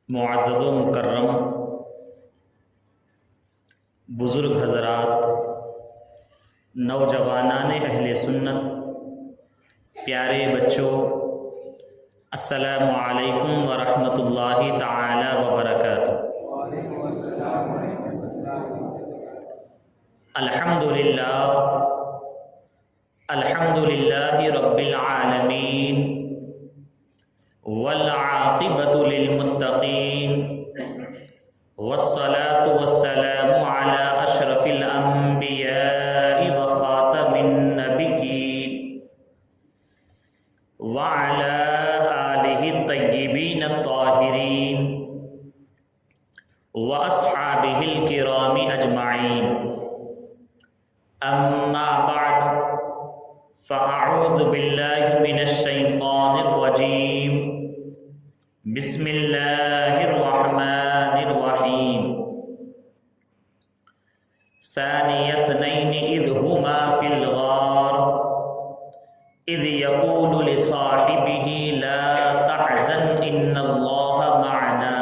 معزز و مکرم بزرگ حضرات، نوجوانان اہل سنت، پیارے بچوں، السلام علیکم ورحمۃ اللہ تعالی وبرکاتہ۔ الحمد للہ رب العالمین، والعاقبۃ للمتقین، والصلاة والسلام علی اشرف الانبیاء وخاتم النبیین، وعلی آلہ الطیبین الطاہرین، واصحابہ الکرام اجمعین، اما بعد فاعوذ باللہ من الشیطان الرجیم، بسم اللہ الرحمن الرحیم۔ ثانی اثنین اذ ہما فی الغار اذ یقول لصاحبہ لا تحزن ان اللہ معنا۔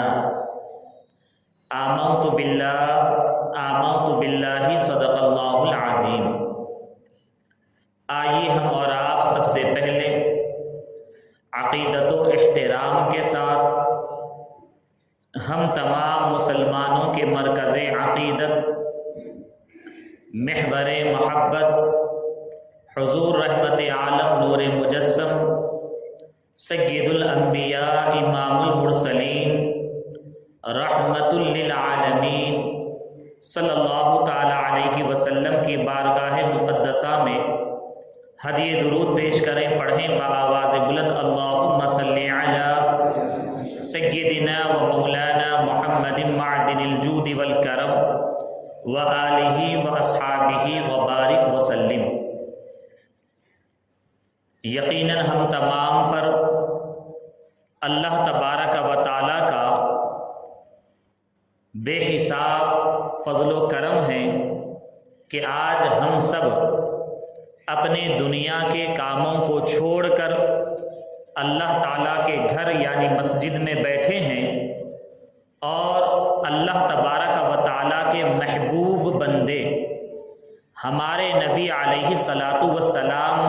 آمنت باللہ صدق اللہ العظیم۔ آئیے ہم اور آپ سب سے پہلے عقیدت و احترام کے ساتھ ہم تمام مسلمانوں کے مرکز عقیدت، محور محبت، حضور رحمت عالم نور مجسم، سید الانبیاء امام المرسلین، رحمت للعالمین صلی اللہ تعالی علیہ وسلم کی بارگاہ مقدسہ میں ہدیہ درود پیش کریں، پڑھیں بآواز بلند، اللہم صلی علی سیدنا و مولانا محمد معدن الجود والکرم وآلہ واصحابہ وبارک وسلم۔ یقیناً ہم تمام پر اللہ تبارک و تعالی کا بے حساب فضل و کرم ہے کہ آج ہم سب اپنے دنیا کے کاموں کو چھوڑ کر اللہ تعالیٰ کے گھر یعنی مسجد میں بیٹھے ہیں اور اللہ تبارک و تعالیٰ کے محبوب بندے ہمارے نبی علیہ الصلاۃ والسلام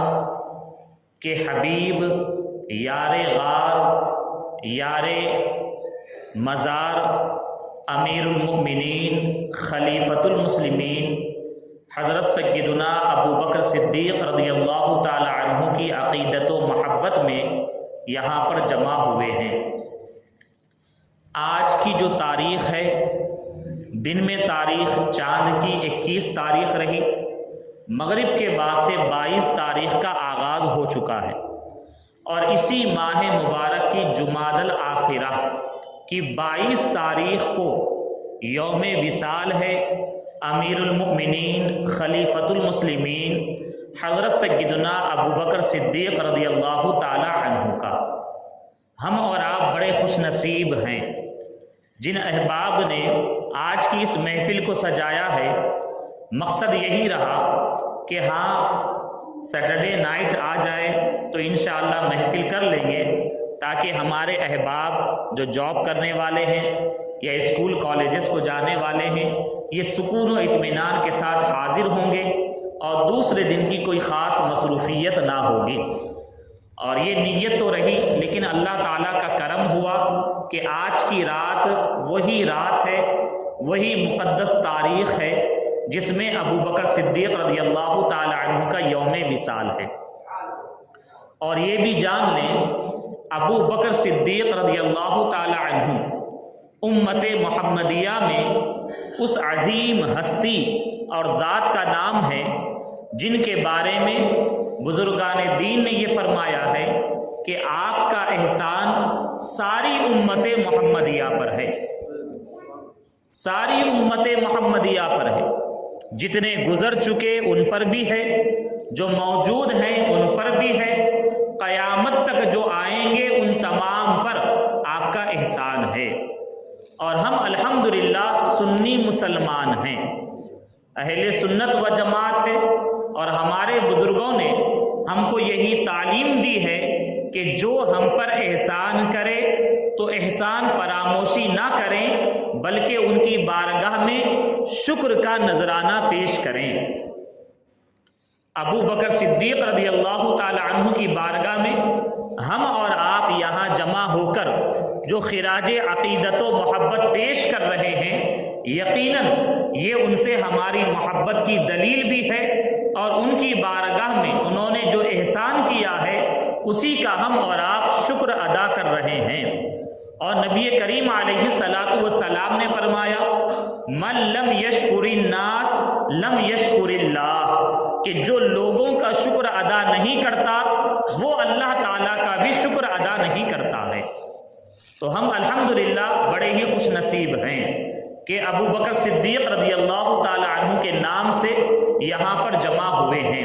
کے حبیب، یار غار، یار مزار، امیر المؤمنین، خلیفۃ المسلمین حضرت سیدنا ابو بکر صدیق رضی اللہ تعالی عنہ کی عقیدت و محبت میں یہاں پر جمع ہوئے ہیں۔ آج کی جو تاریخ ہے، دن میں تاریخ چاند کی 21 تاریخ رہی، مغرب کے بعد سے 22 تاریخ کا آغاز ہو چکا ہے، اور اسی ماہ مبارک کی جمادی الاخرہ کی 22 تاریخ کو یوم وصال ہے امیر المؤمنین خلیفۃ المسلمین حضرت سیدنا ابو بکر صدیق رضی اللہ تعالی عنہ کا۔ ہم اور آپ بڑے خوش نصیب ہیں جن احباب نے آج کی اس محفل کو سجایا ہے۔ مقصد یہی رہا کہ ہاں سیٹرڈے نائٹ آ جائے تو انشاءاللہ محفل کر لیں گے، تاکہ ہمارے احباب جو جاب کرنے والے ہیں یا اسکول کالجز کو جانے والے ہیں یہ سکون و اطمینان کے ساتھ حاضر ہوں گے اور دوسرے دن کی کوئی خاص مصروفیت نہ ہوگی۔ اور یہ نیت تو رہی، لیکن اللہ تعالیٰ کا کرم ہوا کہ آج کی رات وہی رات ہے، وہی مقدس تاریخ ہے جس میں ابو بکر صدیق رضی اللہ تعالی عنہ کا یوم وصال ہے۔ اور یہ بھی جان لیں، ابو بکر صدیق رضی اللہ تعالی عنہ امت محمدیہ میں اس عظیم ہستی اور ذات کا نام ہے جن کے بارے میں بزرگان دین نے یہ فرمایا ہے کہ آپ کا احسان ساری امت محمدیہ پر ہے، ساری امت محمدیہ پر ہے، جتنے گزر چکے ان پر بھی ہے، جو موجود ہیں ان پر بھی ہے، قیامت تک جو آئیں گے ان تمام پر آپ کا احسان ہے۔ اور ہم الحمدللہ سنی مسلمان ہیں، اہل سنت و جماعت ہے، اور ہمارے بزرگوں نے ہم کو یہی تعلیم دی ہے کہ جو ہم پر احسان کرے تو احسان فراموشی نہ کریں بلکہ ان کی بارگاہ میں شکر کا نذرانہ پیش کریں۔ ابو بکر صدیق رضی اللہ تعالی عنہ کی بارگاہ میں ہم اور آپ یہاں جمع ہو کر جو خراج عقیدت و محبت پیش کر رہے ہیں، یقیناً یہ ان سے ہماری محبت کی دلیل بھی ہے، اور ان کی بارگاہ میں انہوں نے جو احسان کیا ہے اسی کا ہم اور آپ شکر ادا کر رہے ہیں۔ اور نبی کریم علیہ الصلاۃ والسلام نے فرمایا، من لم یشکر الناس لم یشکر اللہ، کہ جو لوگوں کا شکر ادا نہیں کرتا وہ اللہ تعالیٰ کا بھی شکر ادا نہیں کرتا ہے۔ تو ہم الحمدللہ بڑے ہی خوش نصیب ہیں کہ ابو بکر صدیق رضی اللہ تعالی عنہ کے نام سے یہاں پر جمع ہوئے ہیں۔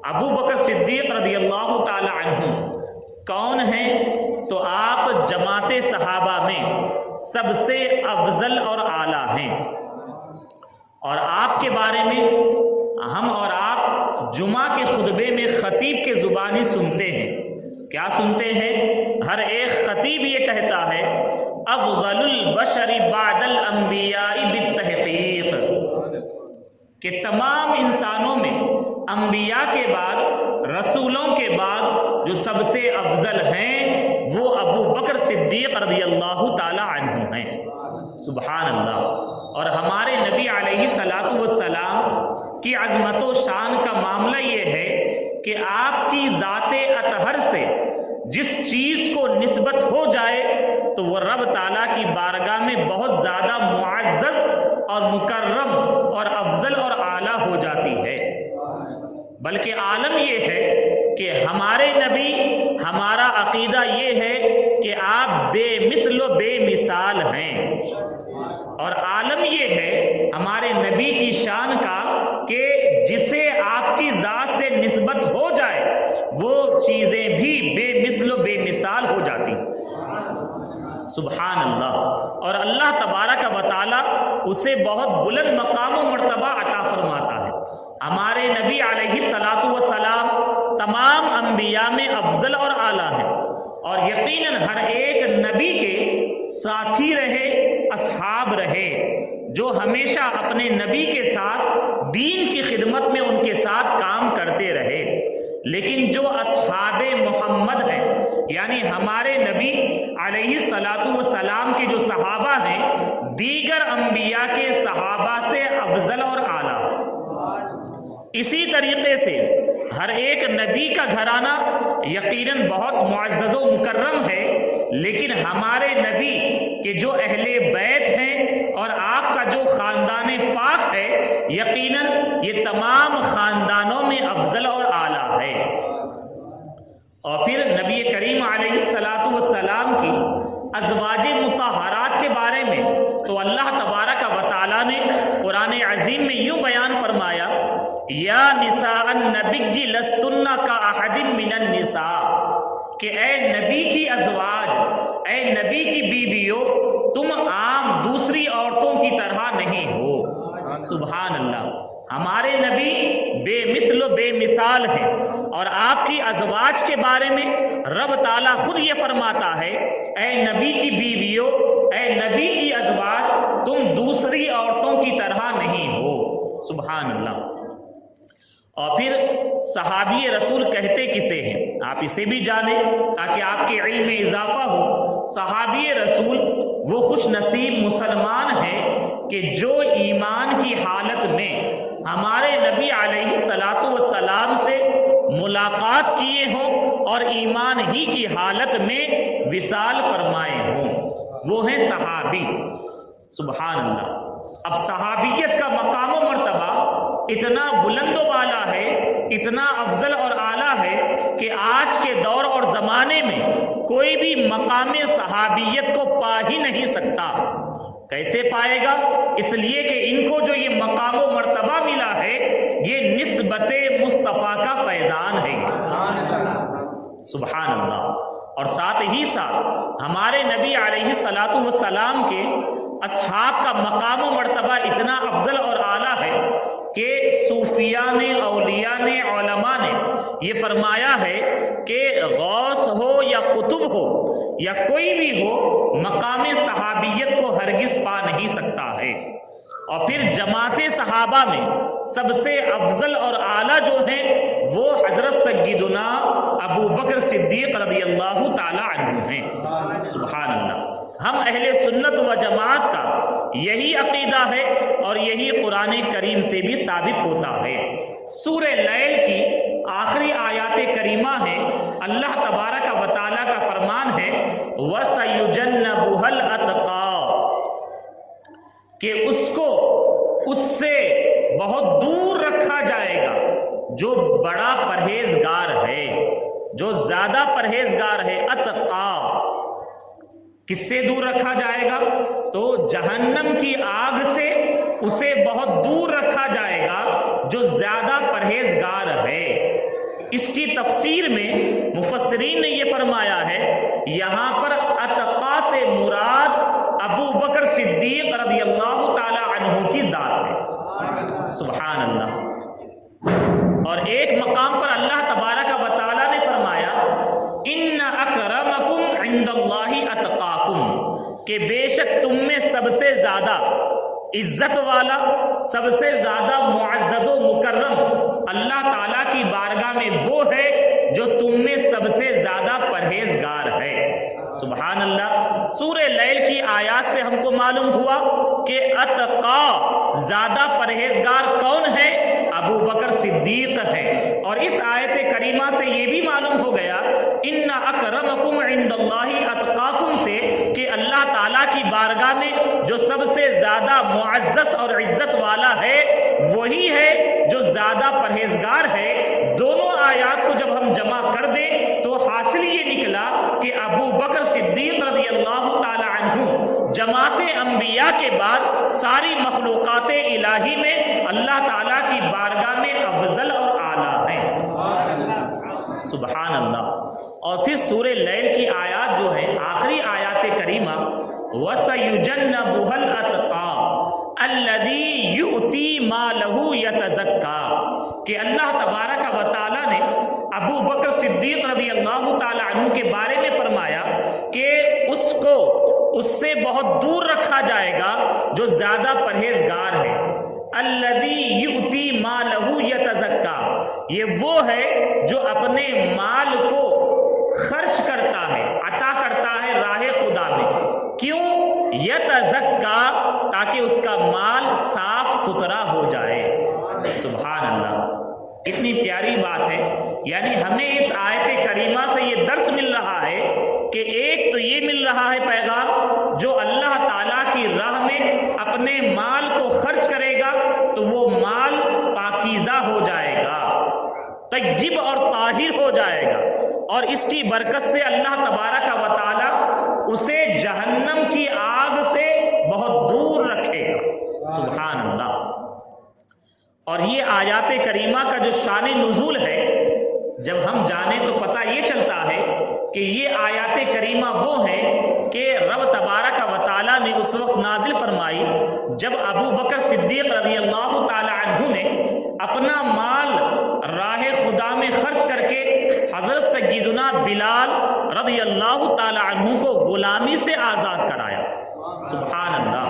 ابو بکر صدیق رضی اللہ تعالی عنہ کون ہیں؟ تو آپ جماعت صحابہ میں سب سے افضل اور اعلیٰ ہیں، اور آپ کے بارے میں ہم اور آپ جمعہ کے خطبے میں خطیب کے زبانی سنتے ہیں۔ کیا سنتے ہیں؟ ہر ایک خطیب یہ کہتا ہے، افضل البشر بعد الانبیاء بالتحقیق، کہ تمام انسانوں میں انبیاء کے بعد، رسولوں کے بعد جو سب سے افضل ہیں وہ ابو بکر صدیق رضی اللہ تعالی عنہ ہیں۔ سبحان اللہ۔ اور ہمارے نبی علیہ الصلاۃ والسلام کی عظمت و شان کا معاملہ یہ ہے کہ آپ کی ذات اطہر سے جس چیز کو نسبت ہو جائے تو وہ رب تعالیٰ کی بارگاہ میں بہت زیادہ معزز اور مکرم اور افضل اور اعلیٰ ہو جاتی ہے۔ بلکہ عالم یہ ہے کہ ہمارے نبی، ہمارا عقیدہ یہ ہے کہ آپ بے مثل و بے مثال ہیں، اور عالم یہ ہے ہمارے نبی کی شان کا کہ جسے آپ کی ذات سے نسبت ہو جائے وہ چیزیں بھی بے مثل و بے مثال ہو جاتی۔ سبحان اللہ۔ اور اللہ تبارک و تعالی اسے بہت بلند مقام و مرتبہ عطا فرماتا ہے۔ ہمارے نبی علیہ الصلاۃ والسلام تمام انبیاء میں افضل اور اعلیٰ ہیں، اور یقیناً ہر ایک نبی کے ساتھی رہے، اصحاب رہے، جو ہمیشہ اپنے نبی کے ساتھ دین کی خدمت میں ان کے ساتھ کام کرتے رہے۔ لیکن جو اصحاب محمد ہیں، یعنی ہمارے نبی علیہ الصلاۃ والسلام کے جو صحابہ ہیں، دیگر انبیاء کے صحابہ سے افضل اور اعلیٰ۔ اسی طریقے سے ہر ایک نبی کا گھرانہ یقیناً بہت معزز و مکرم ہے، لیکن ہمارے نبی کے جو اہل بیت ہیں اور آپ کا جو خاندان پاک ہے، یقیناً یہ تمام خاندانوں میں افضل اور اعلیٰ ہے۔ اور پھر نبی کریم علیہ الصلاۃ والسلام کی ازواج مطہرات کے بارے میں تو اللہ تبارک و تعالیٰ نے قرآن عظیم میں یوں بیان فرمایا، یا نساء النبی لستن کاحد من النساء، کہ اے نبی کی ازواج، اے نبی کی بیویوں، تم عام دوسری عورتوں کی طرح نہیں ہو۔ سبحان اللہ۔ ہمارے نبی بے مثل و بے مثال ہیں، اور آپ کی ازواج کے بارے میں رب تعالیٰ خود یہ فرماتا ہے، اے نبی کی بیویوں، اے نبی کی ازواج، تم دوسری عورتوں کی طرح نہیں ہو۔ سبحان اللہ۔ اور پھر صحابی رسول کہتے کسے ہیں، آپ اسے بھی جانیں تاکہ آپ کے علم میں اضافہ ہو۔ صحابی رسول وہ خوش نصیب مسلمان ہیں کہ جو ایمان کی حالت میں ہمارے نبی علیہ الصلاۃ والسلام سے ملاقات کیے ہوں اور ایمان ہی کی حالت میں وصال فرمائے ہوں، وہ ہیں صحابی۔ سبحان اللہ۔ اب صحابیت کا مقام و مرتبہ اتنا بلند و بالا ہے، اتنا افضل اور اعلیٰ ہے کہ آج کے دور اور زمانے میں کوئی بھی مقام صحابیت کو پا ہی نہیں سکتا۔ کیسے پائے گا؟ اس لیے کہ ان کو جو یہ مقام و مرتبہ ملا ہے یہ نسبت مصطفیٰ کا فیضان ہے۔ سبحان اللہ۔ اور ساتھ ہی ساتھ ہمارے نبی علیہ الصلاۃ والسلام کے اصحاب کا مقام و مرتبہ اتنا افضل اور اعلیٰ ہے کہ صوفیاء نے، اولیاء نے، علماء نے یہ فرمایا ہے کہ غوث ہو یا قطب ہو، یا کوئی بھی ہو مقام صحابیت کو ہرگز پا نہیں سکتا ہے۔ اور پھر جماعت صحابہ میں سب سے افضل اور اعلیٰ جو ہیں وہ حضرت سیدنا ابو بکر صدیق رضی اللہ تعالی عنہ ہیں۔ سبحان اللہ۔ ہم اہل سنت و جماعت کا یہی عقیدہ ہے اور یہی قرآن کریم سے بھی ثابت ہوتا ہے۔ سورہ لیل کی آخری آیات کریمہ ہے، اللہ تبارک و تعالیٰ کا فرمان ہے وَسَيُجَنَّبُهَا الْأَتْقَى، کہ اس سے بہت دور رکھا جائے گا جو بڑا پرہیزگار ہے، جو زیادہ پرہیزگار ہے۔ اتقا کس سے دور رکھا جائے گا؟ تو جہنم کی آگ سے اسے بہت دور رکھا جائے گا جو زیادہ پرہیزگار ہے۔ اس کی تفسیر میں مفسرین نے یہ فرمایا ہے، یہاں پر اتقا سے مراد ابو بکر صدیق رضی اللہ تعالی عنہ کی ذات ہے۔ سبحان اللہ۔ اور ایک مقام پر اللہ تبارک و تعالی نے فرمایا ان اکرمکم عند اللہ اتقاکم، کہ بے شک تم میں سب سے زیادہ عزت والا، سب سے زیادہ معزز و مکرم اللہ تعالیٰ کی بارگاہ میں وہ ہے جو تم میں سب سے زیادہ پرہیزگار ہے۔ سبحان اللہ۔ سورہ لیل کی آیات سے ہم کو معلوم ہوا کہ اتقا زیادہ پرہیزگار کون ہے؟ ابو بکر صدیق ہے۔ اور اس آیت کریمہ سے یہ بھی معلوم ہو گیا ان اکرمکم عند اللہ اتقاکم سے کہ اللہ تعالیٰ کی بارگاہ میں جو سب سے زیادہ معزز اور عزت والا ہے وہی ہے جو زیادہ پرہیزگار ہے۔ دونوں آیات کو جب ہم جمع کر دیں تو حاصل یہ نکلا کہ ابو بکر صدیق رضی اللہ تعالی عنہ جماعت انبیاء کے بعد ساری مخلوقات الہی میں اللہ تعالیٰ کی بارگاہ میں افضل اور اعلیٰ ہیں۔ سبحان اللہ۔ اور پھر سورہ لیل کی آیات جو ہیں آخری آیات کریمہ وَسَيُجَنَّبُهَا الْأَتْقَى الَّذِي يُؤْتِي مَالَهُ يَتَزَكَّى، کہ اللہ تبارک و تعالیٰ نے ابو بکر صدیق رضی اللہ تعالی عنہ کے بارے میں فرمایا کہ اس سے بہت دور رکھا جائے گا جو زیادہ پرہیزگار ہے۔ الذی یؤتی مالہ یتزکا، یہ وہ ہے جو اپنے مال کو خرچ کرتا ہے، عطا کرتا ہے راہ خدا میں۔ کیوں؟ یتزکا، تاکہ اس کا مال صاف ستھرا ہو جائے۔ سبحان اللہ۔ اتنی پیاری بات ہے، یعنی ہمیں اس آیت کریمہ سے یہ درس مل رہا ہے کہ ایک تو یہ مل رہا ہے پیغام، جو اللہ تعالیٰ کی راہ میں اپنے مال کو خرچ کرے گا تو وہ مال پاکیزہ ہو جائے گا، طیب اور طاہر ہو جائے گا، اور اس کی برکت سے اللہ تبارک و تعالیٰ اسے جہنم کی آگ سے بہت دور رکھے گا۔ سبحان اللہ۔ اور یہ آیات کریمہ کا جو شان نزول ہے جب ہم جانیں تو پتہ یہ چلتا ہے کہ یہ آیات کریمہ وہ ہیں کہ رب تبارک و تعالیٰ نے اس وقت نازل فرمائی جب ابو بکر صدیق رضی اللہ تعالی عنہ نے اپنا مال راہ خدا میں خرچ کر کے حضرت سیدنا بلال رضی اللہ تعالی عنہ کو غلامی سے آزاد کرایا۔ سبحان اللہ۔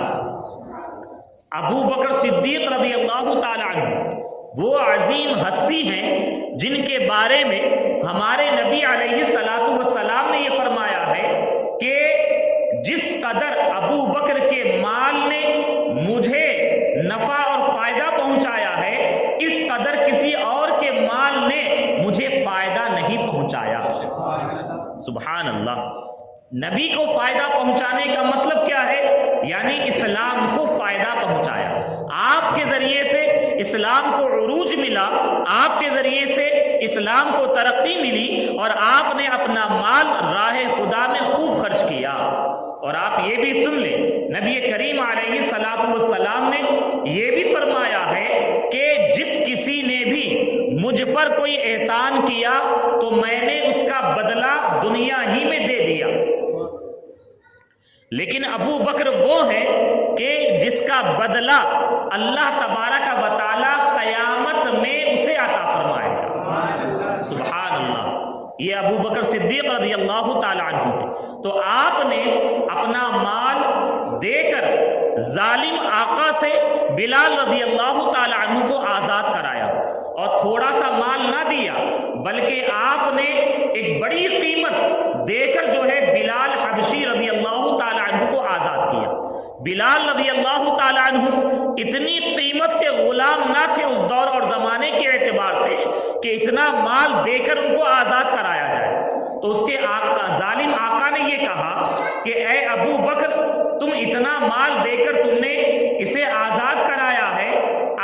ابو بکر صدیق رضی اللہ تعالی عنہ وہ عظیم ہستی ہیں جن کے بارے میں ہمارے نبی علیہ الصلاۃ والسلام نے یہ فرمایا ہے کہ جس قدر ابو بکر کے مال نے مجھے نفع اور فائدہ پہنچایا ہے اس قدر کسی اور کے مال نے مجھے فائدہ نہیں پہنچایا۔ سبحان اللہ۔ نبی کو فائدہ پہنچانے کا مطلب کیا ہے؟ یعنی اسلام کو فائدہ پہنچایا، آپ کے ذریعے سے اسلام کو عروج ملا، آپ کے ذریعے سے اسلام کو ترقی ملی، اور آپ نے اپنا مال راہ خدا میں خوب خرچ کیا۔ اور آپ یہ بھی سن لیں، نبی کریم علیہ الصلاۃ والسلام نے یہ بھی فرمایا ہے کہ جس کسی نے بھی مجھ پر کوئی احسان کیا تو میں نے اس کا بدلہ دنیا ہی میں دے دیا، لیکن ابو بکر وہ ہے کہ جس کا بدلہ اللہ تبارک و تعالی قیامت میں اسے عطا فرمائے گا۔ سبحان اللہ۔ یہ ابو بکر صدیق رضی اللہ تعالی عنہ ہے۔ تو آپ نے اپنا مال دے کر ظالم آقا سے بلال رضی اللہ تعالی عنہ کو آزاد کرایا، اور تھوڑا سا مال نہ دیا بلکہ آپ نے ایک بڑی قیمت دے کر جو ہے بلال حبشی رضی اللہ تعالی عنہ کو آزاد کیا۔ بلال رضی اللہ تعالی عنہ اتنی قیمت کے غلام نہ تھے اس دور اور زمانے کے اعتبار سے کہ اتنا مال دے کر ان کو آزاد کرایا جائے۔ تو اس کے ظالم آقا نے یہ کہا کہ اے ابو بکر، تم اتنا مال دے کر تم نے اسے آزاد کرایا ہے،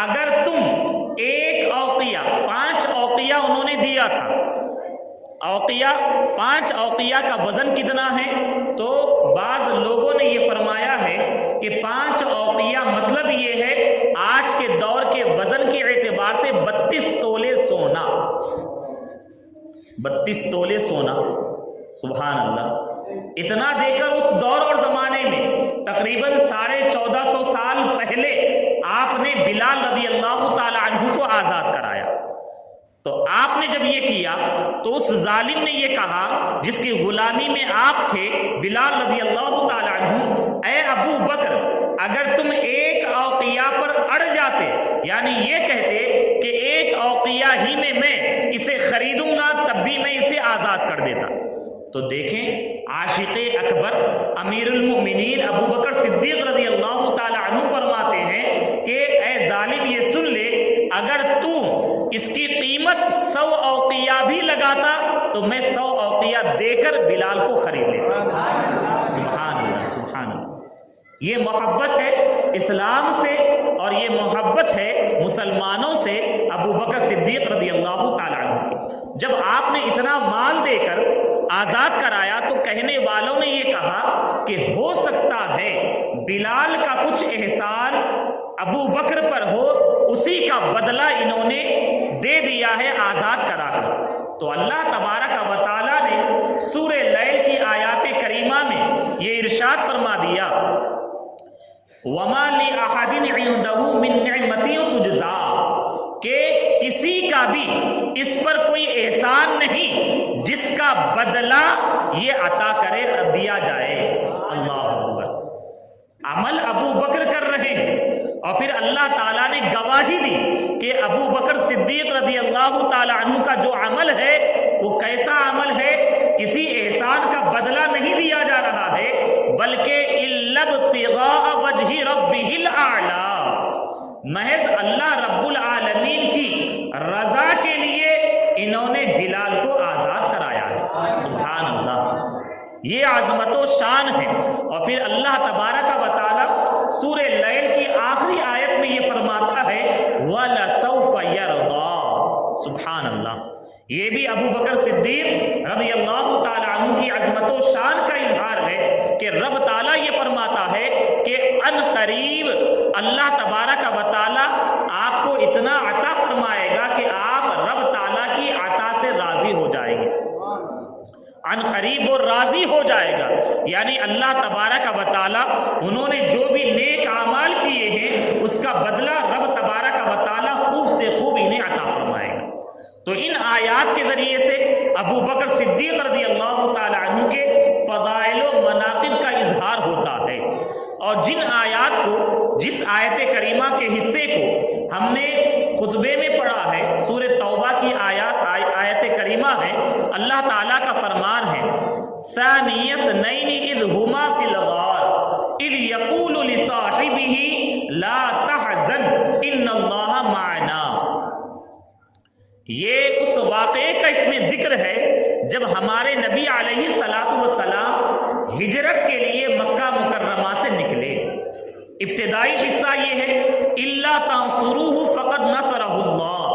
اگر تم ایک اوقیہ 5 اوقیہ انہوں نے دیا تھا، اوقیہ 5 اوقیہ کا وزن کتنا ہے؟ تو بعض لوگوں نے یہ فرمایا ہے کہ 5 اوقیہ مطلب یہ ہے آج کے دور کے وزن کے اعتبار سے 32 تولے سونا، 32 تولے سونا، سبحان اللہ۔ اتنا دے کر اس دور اور زمانے میں تقریباً 1450 سال پہلے آپ نے بلال رضی اللہ تعالی عنہ کو آزاد کرایا۔ تو آپ نے جب یہ کیا تو اس ظالم نے یہ کہا جس کی غلامی میں آپ تھے، بلال رضی اللہ تعالی عنہ، اے ابو بکر، اگر تم ایک اوقیہ پر اڑ جاتے، یعنی یہ کہتے کہ ایک اوقیہ ہی میں اسے خریدوں گا تب بھی میں اسے آزاد کر دیتا۔ تو دیکھیں عاشق اکبر امیر المؤمنین ابو بکر صدیق رضی اللہ تعالی عنہ فرماتے ہیں کہ اے ظالم یہ سن لے، اگر تو اس کی قیمت 100 اوقیہ بھی لگاتا تو میں 100 اوقیہ دے کر بلال کو خرید لیتا۔ سبحان اللہ، سبحان اللہ۔ یہ محبت ہے اسلام سے اور یہ محبت ہے مسلمانوں سے ابو بکر صدیق رضی اللہ تعالی عنہ کی۔ جب آپ نے اتنا مال دے کر آزاد کرایا تو کہنے والوں نے یہ کہا کہ ہو سکتا ہے بلال کا کچھ احسان ابو بکر پر ہو، اسی کا بدلہ انہوں نے دے دیا ہے آزاد کرا کر۔ تو اللہ تبارک و تعالیٰ نے سورہ لیل کی آیات کریمہ میں یہ ارشاد فرما دیا، وَمَا لِأَحَدٍ عِندَهُ مِن نِعْمَةٍ تُجْزَىٰ، کہ کسی کا بھی اس پر کوئی احسان نہیں جس کا بدلہ یہ عطا کرے دیا جائے۔ اللہ اکبر۔ عمل ابو بکر کر رہے ہیں اور پھر اللہ تعالیٰ نے گواہی دی کہ ابو بکر صدیق رضی اللہ تعالی عنہ کا جو عمل ہے وہ کیسا عمل ہے؟ کسی احسان کا بدلہ نہیں دیا جا رہا ہے بلکہ إِلَّا ابْتِغَاءَ وَجْهِ رَبِّهِ الْأَعْلَىٰ، محض اللہ رب العالمین کی رضا کے لیے انہوں نے بلال کو آزاد کرایا ہے۔ سبحان اللہ، یہ عظمت و شان ہے۔ اور پھر اللہ تبارک و تعالی سورہ لیل کی آخری آیت میں یہ فرماتا ہے وَلَسَوْفَ يَرْضَىٰ، سبحان اللہ۔ یہ بھی ابو بکر صدیق رضی اللہ تعالی عنہ کی عظمت و شان کا اظہار ہے کہ رب تعالیٰ یہ فرماتا ہے کہ ان قریب اللہ تبارک و تعالیٰ آپ کو اتنا عطا فرمائے گا کہ آپ رب تعالیٰ کی عطا سے راضی ہو جائیں گے۔ ان قریب وہ راضی ہو جائے گا، یعنی اللہ تبارک و تعالیٰ انہوں نے جو بھی نیک اعمال کیے ہیں اس کا بدلہ رب تبارک و تعالیٰ خوب سے خوب انہیں عطا فرمائے گا۔ تو ان آیات کے ذریعے سے ابو بکر صدیق رضی اللہ تعالی عنہ کے فضائل و مناقب کا اظہار ہوتا ہے۔ اور جن آیات کو، جس آیت کریمہ کے حصے کو ہم نے خطبے میں پڑھا ہے، سورہ توبہ کی آیت کریمہ ہے، اللہ تعالیٰ کا فرمان ہے ثانی اثنین اذ ہما فی الغار اذ یقول لصاحبہ لا تحزن ان اللہ معنا۔ یہ اس واقعے کا اس میں ذکر ہے جب ہمارے نبی علیہ الصلوۃ والسلام ہجرت کے لیے مکہ مکرمہ سے نکلے۔ ابتدائی حصہ یہ ہے الا تنصروه فقد نصرہ اللہ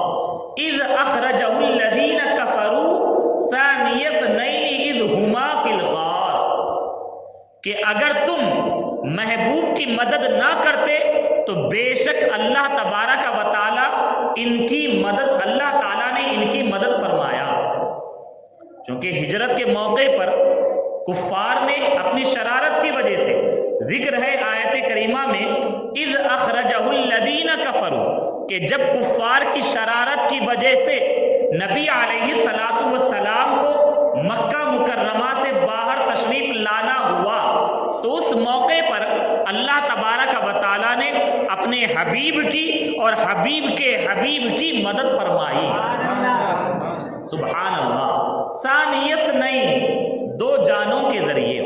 اذ اخرجہ الذین کفروا ثانی اثنین اذ ہما فی الغار، کہ اگر تم محبوب کی مدد نہ کرتے تو بے شک اللہ تبارک و تعالی ان کی مدد، اللہ تعالیٰ نے ان کی مدد فرمایا۔ چونکہ ہجرت کے موقع پر کفار نے اپنی شرارت کی وجہ سے، ذکر ہے آیت کریمہ میں اذ اخرجہ الذین کفروا، کہ جب کفار کی شرارت کی وجہ سے نبی علیہ الصلوۃ والسلام کو مکہ مکرمہ سے باہر تشریف لانا ہوا تو اس موقع پر اللہ تبارک و تعالیٰ نے اپنے حبیب کی اور حبیب کے حبیب کی مدد فرمائی. سبحان اللہ. ثانیت نہیں، دو جانوں کے ذریعے.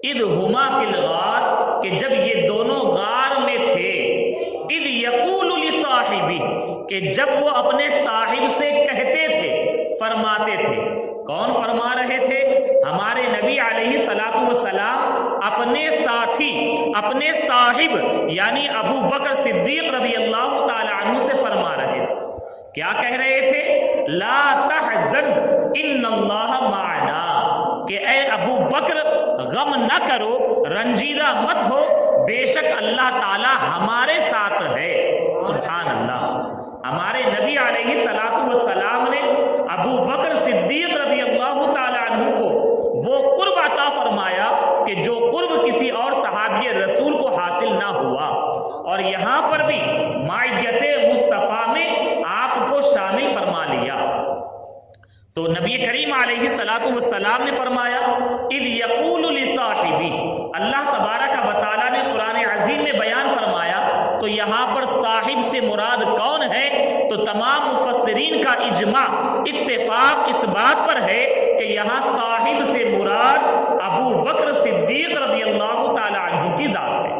اذ ہما فی الغار، کہ جب یہ دونوں غار میں تھے. اذ یقول لصاحبہ، کہ جب وہ اپنے صاحب سے کہتے تھے، فرماتے تھے. کون فرما رہے تھے؟ ہمارے نبی علیہ الصلوۃ والسلام اپنے ساتھی، اپنے صاحب یعنی ابو بکر صدیق رضی اللہ تعالی عنہ سے فرما رہے تھے. کیا کہہ رہے تھے؟ لا تحزن ان اللہ معنا، کہ اے ابو بکر غم نہ کرو، رنجیدہ مت ہو، بے شک اللہ تعالی ہمارے ساتھ ہے. سبحان اللہ. ہمارے نبی علیہ الصلوۃ والسلام نے ابو بکر صدیق رضی اللہ تعالی عنہ کو وہ قرب عطا فرمایا کہ جو قرب کسی اور صحابی رسول کو حاصل نہ ہوا. اور یہاں پر بھی معیت مصطفیٰ میں آپ کو شامل فرما لیا. تو نبی کریم علیہ الصلوۃ والسلام نے فرمایا اذ یقول لصاحبہ. اللہ تبارک و تعالیٰ نے قرآن عظیم میں بیان فرمایا تو یہاں پر صاحب سے مراد کون ہے؟ تو تمام مفسرین کا اجماع اتفاق اس بات پر ہے کہ یہاں صاحب سے مراد ابو بکر صدیق رضی اللہ تعالی عنہ کی ذات ہے.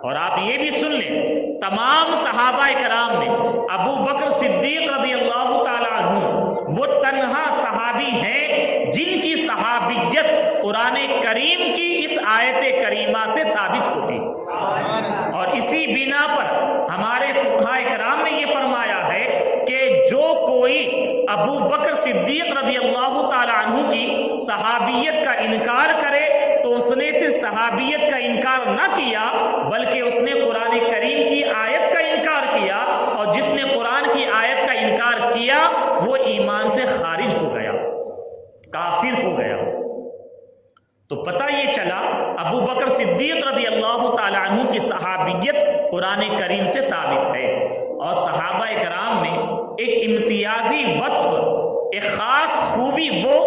اور آپ یہ بھی سن لیں، تمام صحابہ کرام میں ابو بکر صدیق رضی اللہ تعالی عنہ وہ تنہا صحابی ہیں جن کی صحابیت قرآن کریم کی اس آیت کریمہ سے ثابت ہوتی ہے. اور اسی بنا پر ہمارے فقہاء کرام نے یہ فرمایا ہے کہ جو کوئی ابو بکر صدیق رضی اللہ تعالی عنہ کی صحابیت کا انکار کرے تو اس نے صرف صحابیت کا انکار نہ کیا بلکہ اس نے قرآن کریم کی آیت کا انکار کیا، اور جس نے قرآن کی آیت کا انکار کیا وہ ایمان سے خارج ہو گیا، کافر ہو گیا. تو پتہ یہ چلا ابو بکر صدیق رضی اللہ تعالی عنہ کی صحابیت قرآن کریم سے ثابت ہے. اور صحابہ کرام میں ایک امتیازی وصف، ایک خاص خوبی وہ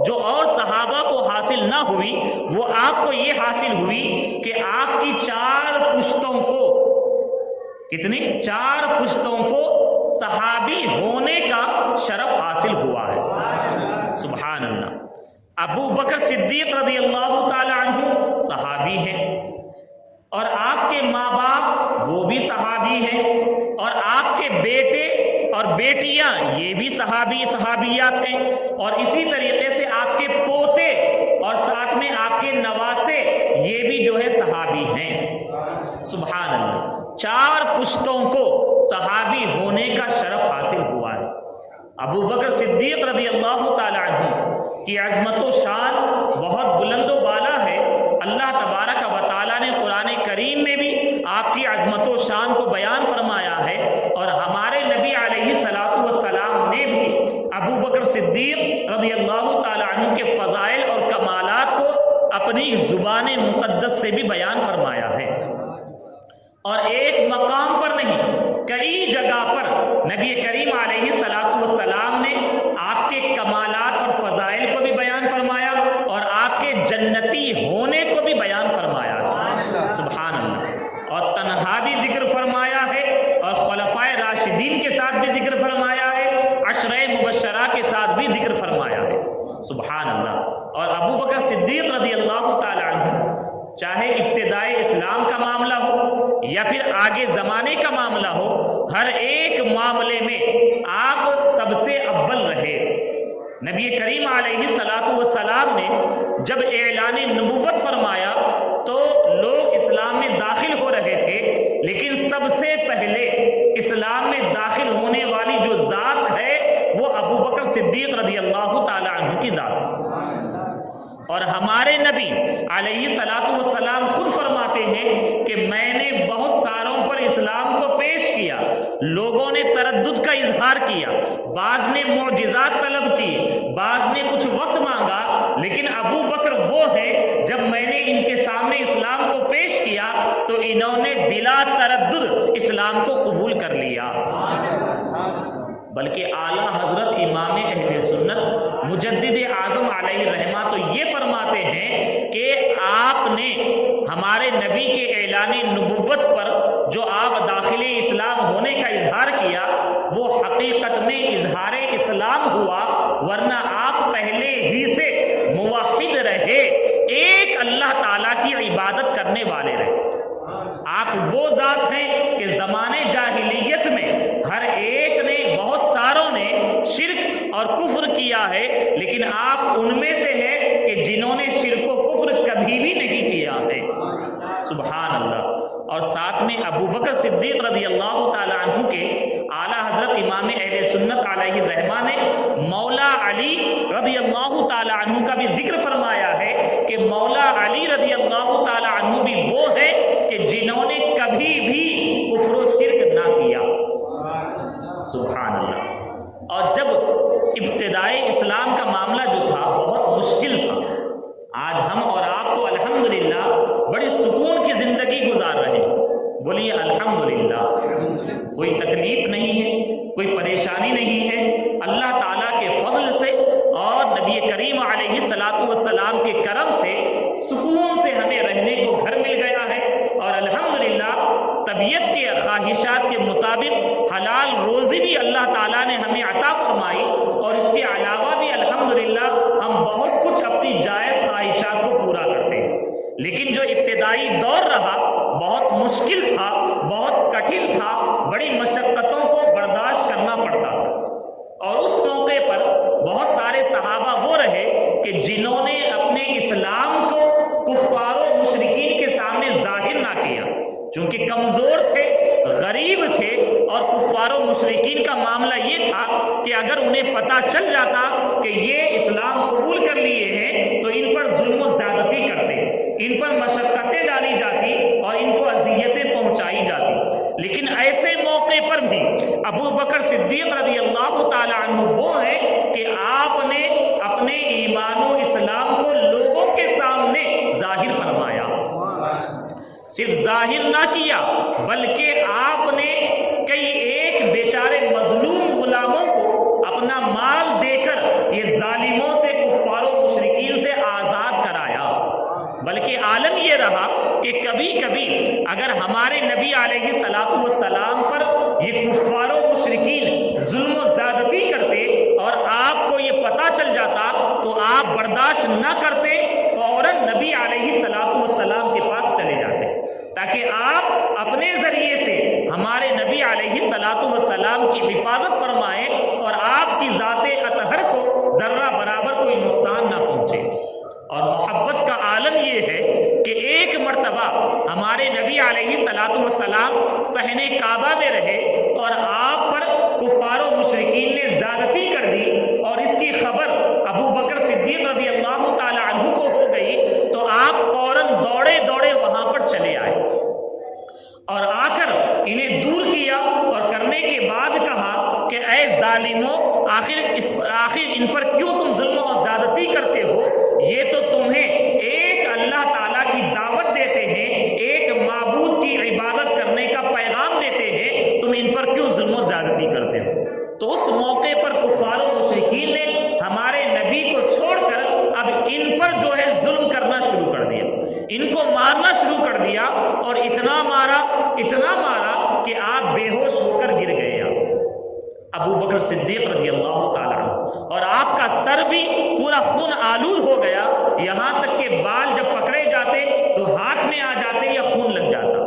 جو اور صحابہ کو حاصل نہ ہوئی، وہ آپ کو یہ حاصل ہوئی کہ آپ کی 4 پشتوں کو، کتنی 4 پشتوں کو صحابی ہونے کا شرف حاصل ہوا ہے. سبحان اللہ. ابو بکر صدیق رضی اللہ تعالی عنہ صحابی ہیں، اور آپ کے ماں باپ وہ بھی صحابی ہیں، اور آپ کے بیٹے اور بیٹیاں یہ بھی صحابیات ہیں، اور اسی طریقے سے آپ کے پوتے اور ساتھ میں آپ کے نواسے یہ بھی جو ہے صحابی ہیں. سبحان اللہ. 4 پشتوں کو صحابی ہونے کا شرف حاصل ہوا ہے. ابو بکر صدیق رضی اللہ تعالی عنہ کی عظمت و شان بہت بلند و بالا ہے. اللہ تبارک و تعالیٰ نے قرآن کریم میں بھی آپ کی عظمت و شان کو بیان فرمایا ہے، اور ہمارے نبی علیہ الصلوۃ والسلام نے بھی ابو بکر صدیق رضی اللہ تعالیٰ عنہ کے فضائل اور کمالات کو اپنی زبان مقدس سے بھی بیان فرمایا ہے. اور ایک مقام پر نہیں، کئی جگہ پر نبی کریم علیہ الصلوۃ والسلام نے آپ کے کمالات اور فضائل کو بھی بیان فرمایا اور آپ کے جنتی ہونے کو بھی بیان فرمایا. سبحان اللہ. اور تنہا بھی ذکر فرمایا ہے، اور خلفائے راشدین کے ساتھ بھی ذکر فرمایا ہے، عشرہ مبشرہ کے ساتھ بھی ذکر فرمایا ہے. سبحان اللہ. اور ابو بکر صدیق رضی اللہ تعالی عنہ چاہے ابتدائے اسلام کا معاملہ ہو یا پھر آگے زمانے کا معاملہ ہو، ہر ایک معاملے میں آپ سب سے اول رہے. نبی کریم علیہ الصلوۃ والسلام نے جب اعلان نبوت فرمایا تو لوگ اسلام میں داخل ہو رہے تھے، لیکن سب سے پہلے اسلام میں داخل ہونے والی جو ذات ہے وہ ابو بکر صدیق رضی اللہ تعالی عنہ کی ذات ہے. اور ہمارے نبی علیہ الصلوۃ والسلام خود فرماتے ہیں کہ میں نے بہت ساروں پر اسلام کو پیش کیا، لوگوں نے تردد کا اظہار کیا، بعض نے معجزات طلب کی، بعض نے کچھ وقت مانگا، لیکن ابو بکر وہ ہے جب میں نے ان کے سامنے اسلام کو پیش کیا تو انہوں نے بلا تردد اسلام کو قبول کر لیا. بلکہ اعلیٰ حضرت امام اہل سنت مجدد اعظم علیہ الرحمہ تو یہ فرماتے ہیں کہ آپ نے ہمارے نبی کے اعلان نبوت پر جو آپ داخل اسلام ہونے کا اظہار کیا وہ حقیقت میں اظہار اسلام ہوا، ورنہ آپ پہلے ہی سے موحد رہے، ایک اللہ تعالیٰ کی عبادت کرنے والے رہے۔ آپ وہ ذات ہیں کہ زمانے جاہلیت میں ہر ایک نے، بہت ساروں نے شرک اور کفر کیا ہے، لیکن آپ ان میں سے ہیں کہ جنہوں نے شرک و کفر کبھی بھی نہیں کیا ہے۔ سبحان اللہ۔ اور ساتھ میں ابو بکر صدیق رضی اللہ تعالی عنہ کے اعلیٰ حضرت امام اہل سنت علیہ الرحمہ نے مولا علی رضی اللہ تعالی عنہ کا بھی ذکر فرمایا ہے کہ مولا علی رضی اللہ تعالی عنہ بھی وہ ہے کہ جنہوں نے کبھی بھی کفر و شرک نہ کیا۔ سبحان اللہ۔ اور جب ابتدائے اسلام کا معاملہ جو تھا بہت مشکل تھا، آج ہم اور آپ تو الحمدللہ بڑی سکون کی زندگی گزار رہے ہیں، بولیے الحمدللہ۔ کوئی تکلیف نہیں ہے، کوئی پریشانی نہیں ہے، اللہ تعالیٰ کے فضل سے اور نبی کریم علیہ الصلاۃ والسلام کے کرم سے سکون سے ہمیں رہنے کو گھر مل گیا ہے، اور الحمدللہ طبیعت کے خواہشات کے مطابق حلال روزی بھی اللہ تعالیٰ نے ہمیں عطا فرمائی، اور اس کے علاوہ بھی الحمدللہ ہم بہت کچھ اپنی جائز خواہشات کو پورا کرتے ہیں۔ لیکن جو ابتدائی دور رہا بہت مشکل تھا، بہت کٹھن تھا، بڑی مشقتوں کو برداشت کرنا پڑتا تھا، اور اس موقع پر بہت سارے صحابہ وہ رہے کہ جنہوں نے اپنے اسلام کو کفار و مشرکین کے سامنے ظاہر نہ کیا، چونکہ کمزور تھے، غریب تھے، اور کفار و مشرکین کا معاملہ یہ تھا کہ اگر انہیں پتہ چل جاتا کہ یہ اسلام قبول کر لیے ہیں تو ان پر ظلم و زیادتی کرتے، ان پر مشقتیں ڈالی جاتی اور ان کو اذیتیں پہنچائی جاتی۔ لیکن ایسے موقع پر بھی ابو بکر صدیق رضی اللہ تعالی عنہ وہ ہیں کہ آپ نے اپنے ایمان و اسلام کو لوگوں کے سامنے ظاہر فرمایا، صرف ظاہر نہ کیا بلکہ آپ نے کئی ایک بیچارے مظلوم غلاموں کو اپنا مال دے کر یہ ظالموں سے، کفار و مشرکین سے آزاد کرایا۔ بلکہ عالم یہ رہا کہ کبھی کبھی اگر ہمارے نبی علیہ الصلاۃ والسلام پر یہ کفار و مشرکین ظلم و زیادتی کرتے اور آپ کو یہ پتہ چل جاتا تو آپ برداشت نہ کرتے، فوراً نبی علیہ الصلاۃ والسلام کے پاس چلے جاتے تاکہ آپ اپنے ذریعے سے ہمارے نبی علیہ الصلاۃ والسلام کی حفاظت فرمائیں اور آپ کی ذات اطہر کو ذرہ برابر کوئی نقصان نہ پہنچے۔ اور محبت کا عالم یہ ہے کہ ایک مرتبہ ہمارے نبی علیہ الصلاۃ والسلام صحن کعبہ میں رہے اور آپ پر کفار و مشرکین نے زیادتی کر دی، اور اس کی خبر ابو بکر صدیق رضی اللہ تعالی عنہ کو ہو گئی تو آپ فوراً دوڑے دوڑے وہاں پر چلے آئے اور آ کر انہیں دور کیا، اور کرنے کے بعد کہا کہ اے ظالموں، آخر ان پر کیوں تم ظلم و زیادتی کرتے ہو؟ یہ تو تمہیں ایک اللہ تعالیٰ کی دعوت دیتے ہیں، ایک معبود کی عبادت کرنے کا پیغام دیتے ہیں، تم ان پر کیوں ظلم و زیادتی کرتے ہو؟ تو اس موقع پر کفار و مشرکین نے ہمارے نبی کو چھوڑ کر اب ان پر جو ہے ظلم کرنا شروع کر دیا، ان کو مارنا شروع کر دیا، اور اتنا مارا کہ آپ بے ہوش ہو کر گر گئے۔ ابو بکر صدیق رضی اللہ تعالیٰ عنہ، اور آپ کا سر بھی پورا خون آلود ہو گیا، یہاں تک کہ بال جب پکڑے جاتے تو ہاتھ میں آ جاتے یا خون لگ جاتا،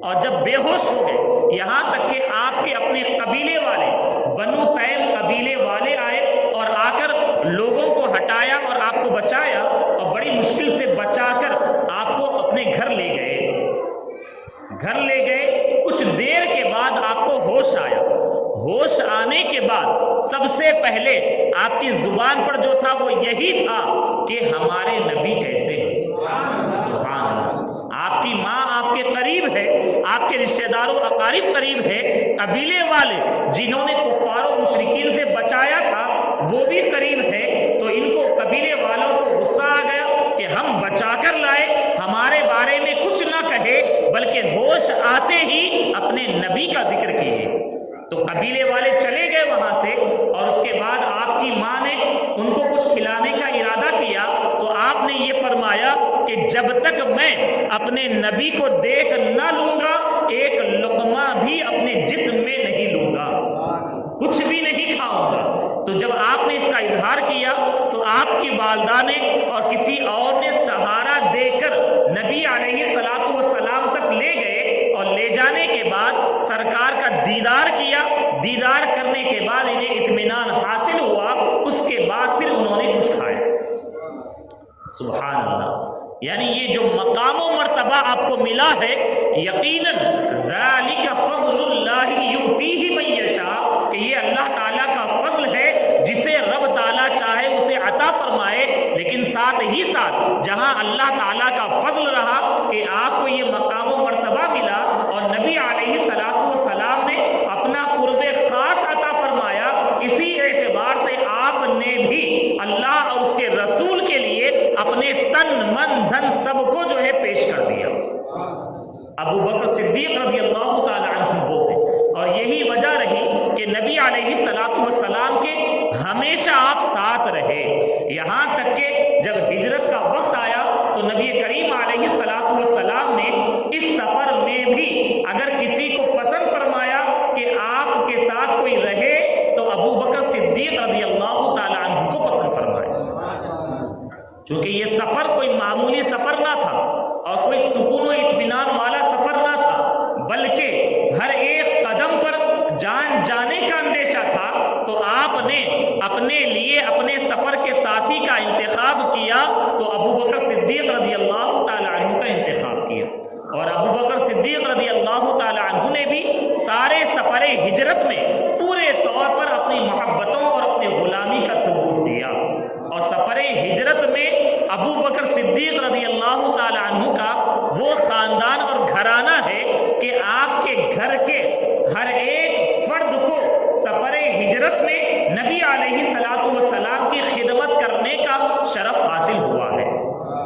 اور جب بے ہوش ہو گئے یہاں تک کہ آپ کے اپنے قبیلے والے بنو تیم قبیلے والے آئے اور آ کر لوگوں کو ہٹایا اور آپ کو بچایا، اور بڑی مشکل سے بچا کر آپ کو اپنے گھر لے گئے۔ کچھ دیر کے بعد آپ کو ہوش آیا۔ ہوش آنے کے بعد سب سے پہلے آپ کی زبان پر جو تھا وہ یہی تھا کہ ہمارے نبی کیسے ہیں۔ سبحان اللہ۔ آپ کی ماں آپ کے قریب ہے، آپ کے رشتہ داروں اقارب قریب ہے، قبیلے والے جنہوں نے کفار و مشرکین سے بچایا تھا وہ بھی قریب ہے، تو ان کو قبیلے والوں کو غصہ آ گیا کہ ہم بچا کر لائے، ہمارے بارے میں کچھ نہ کہے بلکہ ہوش آتے ہی اپنے نبی کا ذکر کیے۔ تو قبیلے والے چلے گئے وہاں سے، اور اس کے بعد آپ کی ماں نے ان کو کچھ کھلانے کا ارادہ کیا تو آپ نے یہ فرمایا کہ جب تک میں اپنے نبی کو دیکھ نہ لوں گا ایک لقمہ بھی اپنے جسم میں نہیں لوں گا، کچھ بھی نہیں کھاؤں گا۔ تو جب آپ نے اس کا اظہار کیا تو آپ کی والدہ نے اور کسی اور نے سہارا دے کر نبی علیہ الصلوۃ والسلام تک لے گئے، اور لے جانے کے بعد سرکار کا دیدار کیا۔ دیدار کرنے کے بعد انہیں اطمینان حاصل ہوا، اس کے بعد پھر انہوں نے کچھ کھایا۔ سبحان اللہ، یعنی یہ جو مقام و مرتبہ آپ کو ملا ہے، یقیناً ذالک فضل اللہ یؤتیہ من یشاء، کہ یہ اللہ تعالیٰ کا فضل ہے، جسے رب تعالیٰ چاہے اسے عطا فرمائے۔ لیکن ساتھ ہی ساتھ جہاں اللہ تعالیٰ کا فضل رہا کہ آپ کو یہ مقام و مرتبہ ملا، اور نبی علیہ الصلوۃ والسلام نے اپنا قرب خاص عطا فرمایا، اسی اعتبار سے آپ نے بھی اللہ اور اس کے رسول کے لیے اپنے تن من دھن سب کو جو ہے پیش کر دیا۔ ابو بکر صدیق رضی اللہ تعالی عنہ وہ ہے، اور یہی وجہ رہی کہ نبی علیہ الصلوۃ والسلام کے ہمیشہ آپ ساتھ رہے، یہاں تک کہ جب ہجرت کا وقت آیا تو نبی کریم علیہ الصلوۃ والسلام نے اس سفر میں بھی اگر کسی کو پسند فرمایا کہ آپ کے ساتھ کوئی رہے تو ابو بکر صدیق رضی اللہ تعالی عنہ کو پسند فرمایا، چونکہ یہ سفر کوئی معمولی سفر نہ تھا اور کوئی سکون و اطمینان والا سفر نہ تھا، بلکہ ہر ایک قدم پر جان جانے کا اندیشہ تھا۔ تو آپ نے اپنے لیے اپنے سفر کے ساتھی کا انتخاب کیا تو ابو بکر صدیق رضی اللہ تعالی عنہ کا انتخاب کیا، اور ابو بکر صدیق رضی اللہ تعالی عنہ نے بھی سارے سفر ہجرت میں پورے طور پر اپنی محبتوں اور اپنے غلامی کا ثبوت دیا، اور سفر ہجرت میں ابو بکر صدیق رضی اللہ تعالی عنہ کا وہ خاندان اور گھرانہ ہے کہ آپ کے گھر کے ہر ایک فرد کو سفر ہجرت میں نبی علیہ الصلوۃ والسلام کی خدمت کرنے کا شرف حاصل ہوا ہے۔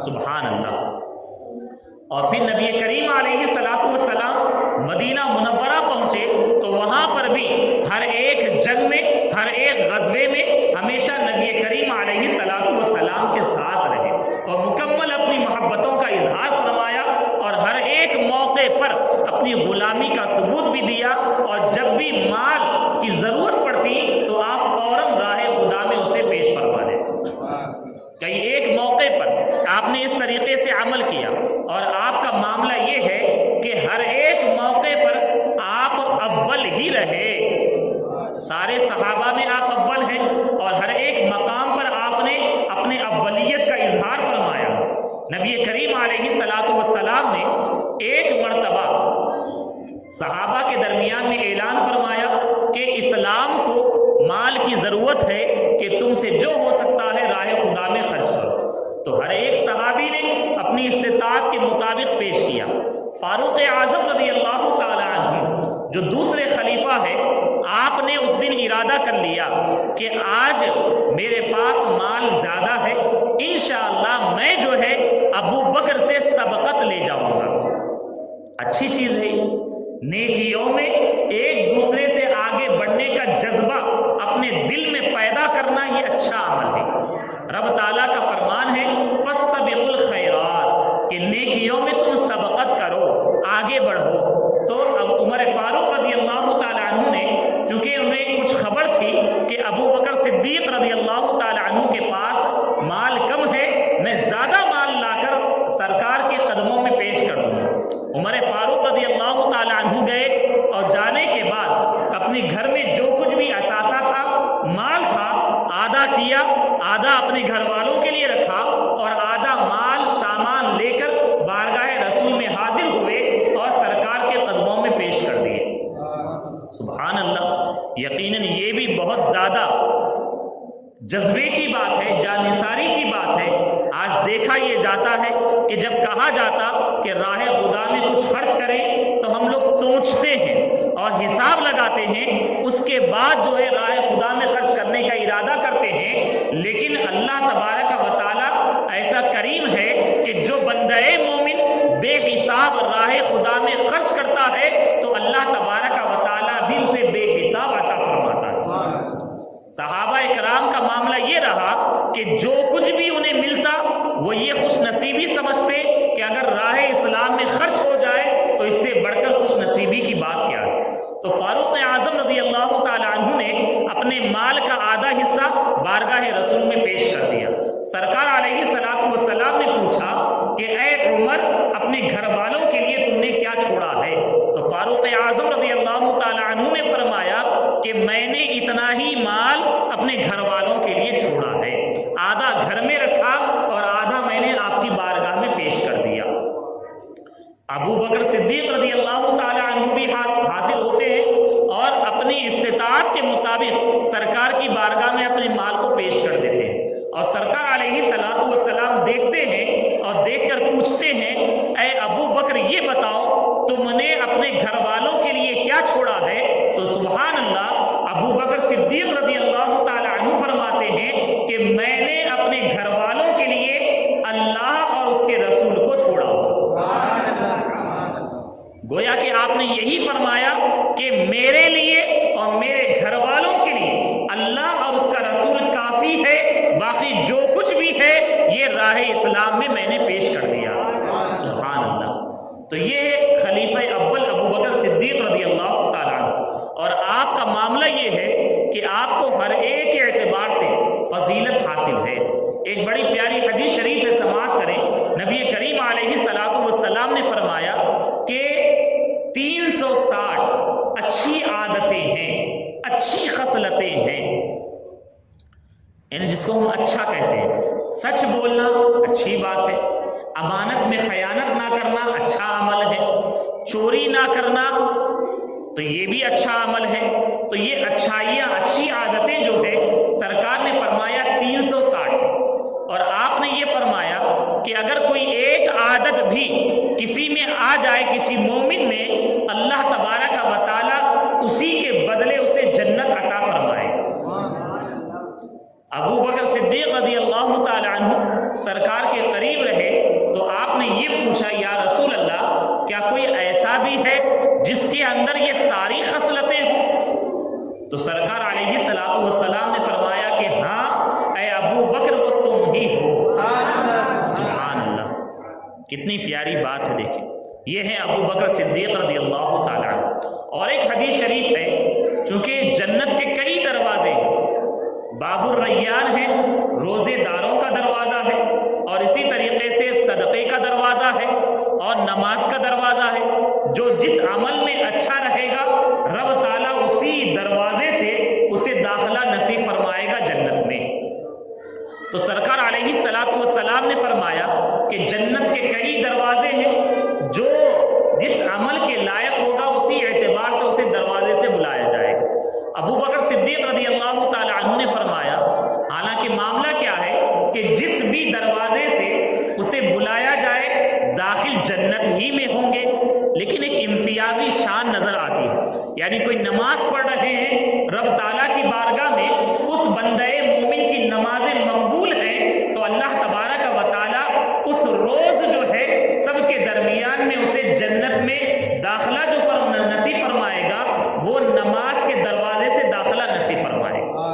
سبحان اللہ۔ اور پھر نبی کریم علیہ الصلوۃ والسلام مدینہ منورہ پہنچے تو وہاں پر بھی ہر ایک جنگ میں، ہر ایک غزوے میں ہمیشہ نبی کریم علیہ الصلوۃ والسلام کے ساتھ رہے اور مکمل اپنی محبتوں کا اظہار فرمایا، اور ہر ایک موقع پر اپنی غلامی کا ثبوت بھی دیا، اور جب بھی مال کی ضرورت پڑتی تو آپ فوراً راہ خدا میں اسے پیش فرما دیتے۔ کئی ایک موقع پر آپ نے اس طریقے سے عمل کیا، اور آپ کا معاملہ یہ ہے کہ ہر ایک موقع پر آپ اول ہی رہے، سارے صحابہ میں آپ اول ہیں، اور ہر ایک مقام پر آپ نے اپنے اولیت کا اظہار فرمایا۔ نبی کریم علیہ الصلوۃ والسلام نے ایک مرتبہ صحابہ کے درمیان میں اعلان فرمایا کہ اسلام کو مال کی ضرورت ہے کہ تم سے جو ہو سکتا ہے راہ خدا میں خرچ کرو، تو ہر ایک صحابی نے اپنی استطاعت کے مطابق پیش کیا۔ فاروق اعظم رضی اللہ تعالی عنہ جو دوسرے خلیفہ ہے، آپ نے اس دن ارادہ کر لیا کہ آج میرے پاس مال زیادہ ہے، انشاءاللہ میں جو ہے ابو بکر سے سبقت لے جاؤں گا۔ اچھی چیز ہے، نیکیوں میں ایک دوسرے سے آگے بڑھنے کا جذبہ اپنے دل میں پیدا کرنا یہ اچھا عمل ہے۔ رب تعالیٰ کا فرمان ہے فاستبقوا الخیرات، کہ نیکیوں میں تم سبقت کرو، آگے بڑھو۔ تو اب عمر فاروق رضی اللہ تعالی عنہ نے، چونکہ انہیں کچھ خبر تھی کہ ابو بکر صدیق رضی اللہ تعالی عنہ کے پاس مال کم ہے، میں زیادہ مال لا کر سرکار کے قدموں میں پیش کر دوں گا۔ عمر فاروق رضی اللہ تعالی عنہ گئے، اور جانے کے بعد اپنے گھر میں جو کچھ بھی اثاثہ تھا، مال تھا، آدھا کیا، آدھا اپنے گھر والوں کے لیے رکھا، اور آدھا مال سامان لے کر بارگاہ رسول میں حاضر ہوئے اور سرکار کے قدموں میں پیش کر دیے۔ سبحان اللہ، یقیناً یہ بھی بہت زیادہ جذبے کی بات ہے، جانثاری کی بات ہے۔ آج دیکھا یہ جاتا ہے کہ جب کہا جاتا کہ راہ خدا میں کچھ خرچ کریں تو ہم لوگ سوچتے ہیں اور حساب لگاتے ہیں، اس کے بعد جو ہے راہ خدا میں خرچ کرنے کا ارادہ کرتے ہیں۔ لیکن اللہ تبارک و تعالیٰ ایسا کریم ہے کہ جو بندہ مومن بے حساب راہ خدا میں خرچ کرتا ہے تو اللہ تبارک و تعالیٰ بھی اسے بے حساب صحابہ اکرام کا معاملہ یہ رہا کہ جو کچھ بھی انہیں ملتا وہ یہ خوش نصیبی سمجھتے کہ اگر راہ اسلام میں خرچ ہو جائے تو اس سے بڑھ کر خوش نصیبی کی بات کیا ہے۔ تو فاروق اعظم رضی اللہ تعالی عنہ نے اپنے مال کا آدھا حصہ بارگاہ رسول میں پیش کر دیا۔ سرکار علیہ الصلوۃ والسلام نے پوچھا کہ اے عمر، اپنے گھر والوں کے لیے تم نے کیا چھوڑا ہے؟ تو فاروق اعظم رضی اللہ تعالی عنہ نے فرمایا کہ میں نے اتنا ہی مال اپنے گھر والوں کے لیے چھوڑا ہے، آدھا گھر میں رکھا اور آدھا میں نے آپ کی بارگاہ میں پیش کر دیا۔ ابو بکر صدیق رضی اللہ تعالی عنہ بھی حاضر ہوتے ہیں اور اپنی استطاعت کے مطابق سرکار کی بارگاہ میں اپنے مال کو پیش کر دیتے ہیں، اور سرکار علیہ الصلوۃ والسلام دیکھتے ہیں اور دیکھ کر پوچھتے ہیں اے ابو بکر یہ بتاؤ تم نے اپنے گھر والوں کے لیے کیا چھوڑا ہے؟ تو سبحان اللہ، ابو بکر صدیق رضی اللہ تعالی عنہ فرماتے ہیں کہ میں نے اپنے گھر والوں کے لیے اللہ اور اس کے رسول کو چھوڑا۔ گویا کہ آپ نے یہی فرمایا کہ میرے لیے اور میرے گھر والوں کے لیے اللہ اور اس کا رسول کافی ہے، باقی جو کچھ بھی ہے یہ راہ اسلام میں نے پیش کر دیا۔ سبحان اللہ۔ تو یہ خلیفہ اول ابو بکر صدیق رضی اللہ تعالیٰ عنہ، اور آپ کا معاملہ یہ ہے کہ آپ کو ہر ایک اعتبار سے فضیلت حاصل ہے۔ ایک بڑی پیاری حدیث شریف ہے، سماعت کریں۔ نبی کریم علیہ الصلوۃ والسلام نے فرمایا کہ 360 اچھی عادتیں ہیں، اچھی خصلتیں ہیں، یعنی جس کو ہم اچھا کہتے ہیں۔ سچ بولنا اچھی بات ہے، امانت میں خیانت نہ کرنا اچھا عمل ہے، چوری نہ کرنا تو یہ بھی اچھا عمل ہے۔ تو یہ اچھائیاں، اچھی عادتیں جو ہے سرکار نے فرمایا 360، اور آپ نے یہ فرمایا کہ اگر کوئی ایک عادت بھی کسی میں آ جائے، کسی مومن میں، اللہ تبارک و تعالیٰ اسی کے بدلے اسے جنت عطا فرمائے۔ ابو بکر صدیق رضی اللہ تعالی عنہ سرکار کے قریب رہے تو آپ نے یہ پوچھا یا رسول اللہ، کیا کوئی ایسا بھی ہے جس کے اندر یہ ساری خصلتیں ہوں؟ تو سرکار علیہ الصلوۃ والسلام نے فرمایا کہ ہاں اے ابو بکر، وہ تم ہی ہو۔ سبحان اللہ، کتنی پیاری بات ہے۔ دیکھیں، یہ ہے ابو بکر صدیق رضی اللہ تعالی عنہ۔ اور ایک حدیث شریف ہے، چونکہ جنت کے کئی دروازے، باب الریان ہے، روزے داروں کا دروازہ ہے، اور اسی طریقے سے صدقے کا دروازہ ہے، اور نماز کا دروازہ ہے۔ جو جس عمل میں اچھا رہے گا رب تعالیٰ اسی دروازے سے اسے داخلہ نصیب فرمائے گا جنت میں۔ تو سرکار علیہ الصلوۃ والسلام نے فرمایا کہ جنت کے کئی دروازے ہیں، جو جس عمل کے لائق ہوگا اسی اعتبار سے اسے دروازے سے بلایا جائے گا۔ ابو بکر صدیق رضی اللہ تعالی عنہ نے فرمایا، حالانکہ معاملہ کیا ہے کہ جس بھی دروازے سے اسے بلایا جائے داخل جنت ہی میں ہوں گے، لیکن ایک امتیازی شان نظر آتی ہے۔ یعنی کوئی نماز پڑھ رہے ہیں، رب تعالیٰ کی بارگاہ میں اس بندے مومن کی نمازیں مقبول ہیں، تو اللہ تبارک و تعالیٰ اس روز جو ہے سب کے درمیان میں اسے جنت میں داخلہ جو نصیب فرمائے گا، وہ نماز کے دروازے سے داخلہ نصیب فرمائے گا۔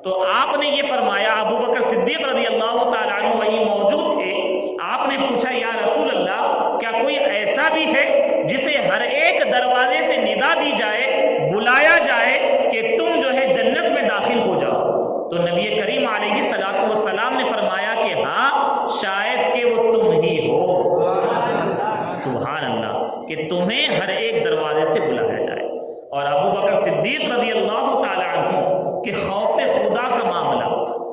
تو آپ نے یہ فرمایا، ابو بکر صدیق رضی اللہ تعالیٰ عنہ وہی موجود تھے، آپ نے پوچھا یا رسول اللہ، کیا کوئی ایسا بھی ہے جسے ہر ایک دروازے سے ندا دی جائے، بلایا جائے کہ تم جو ہے جنت میں داخل ہو جاؤ؟ تو نبی کریم علیہ الصلوۃ والسلام نے فرمایا کہ ہاں، شاید کہ وہ تم ہی ہو۔ سبحان اللہ، کہ تمہیں ہر ایک دروازے سے بلایا جائے۔ اور ابو بکر صدیق رضی اللہ تعالی عنہ کہ خوف خدا کا معاملہ،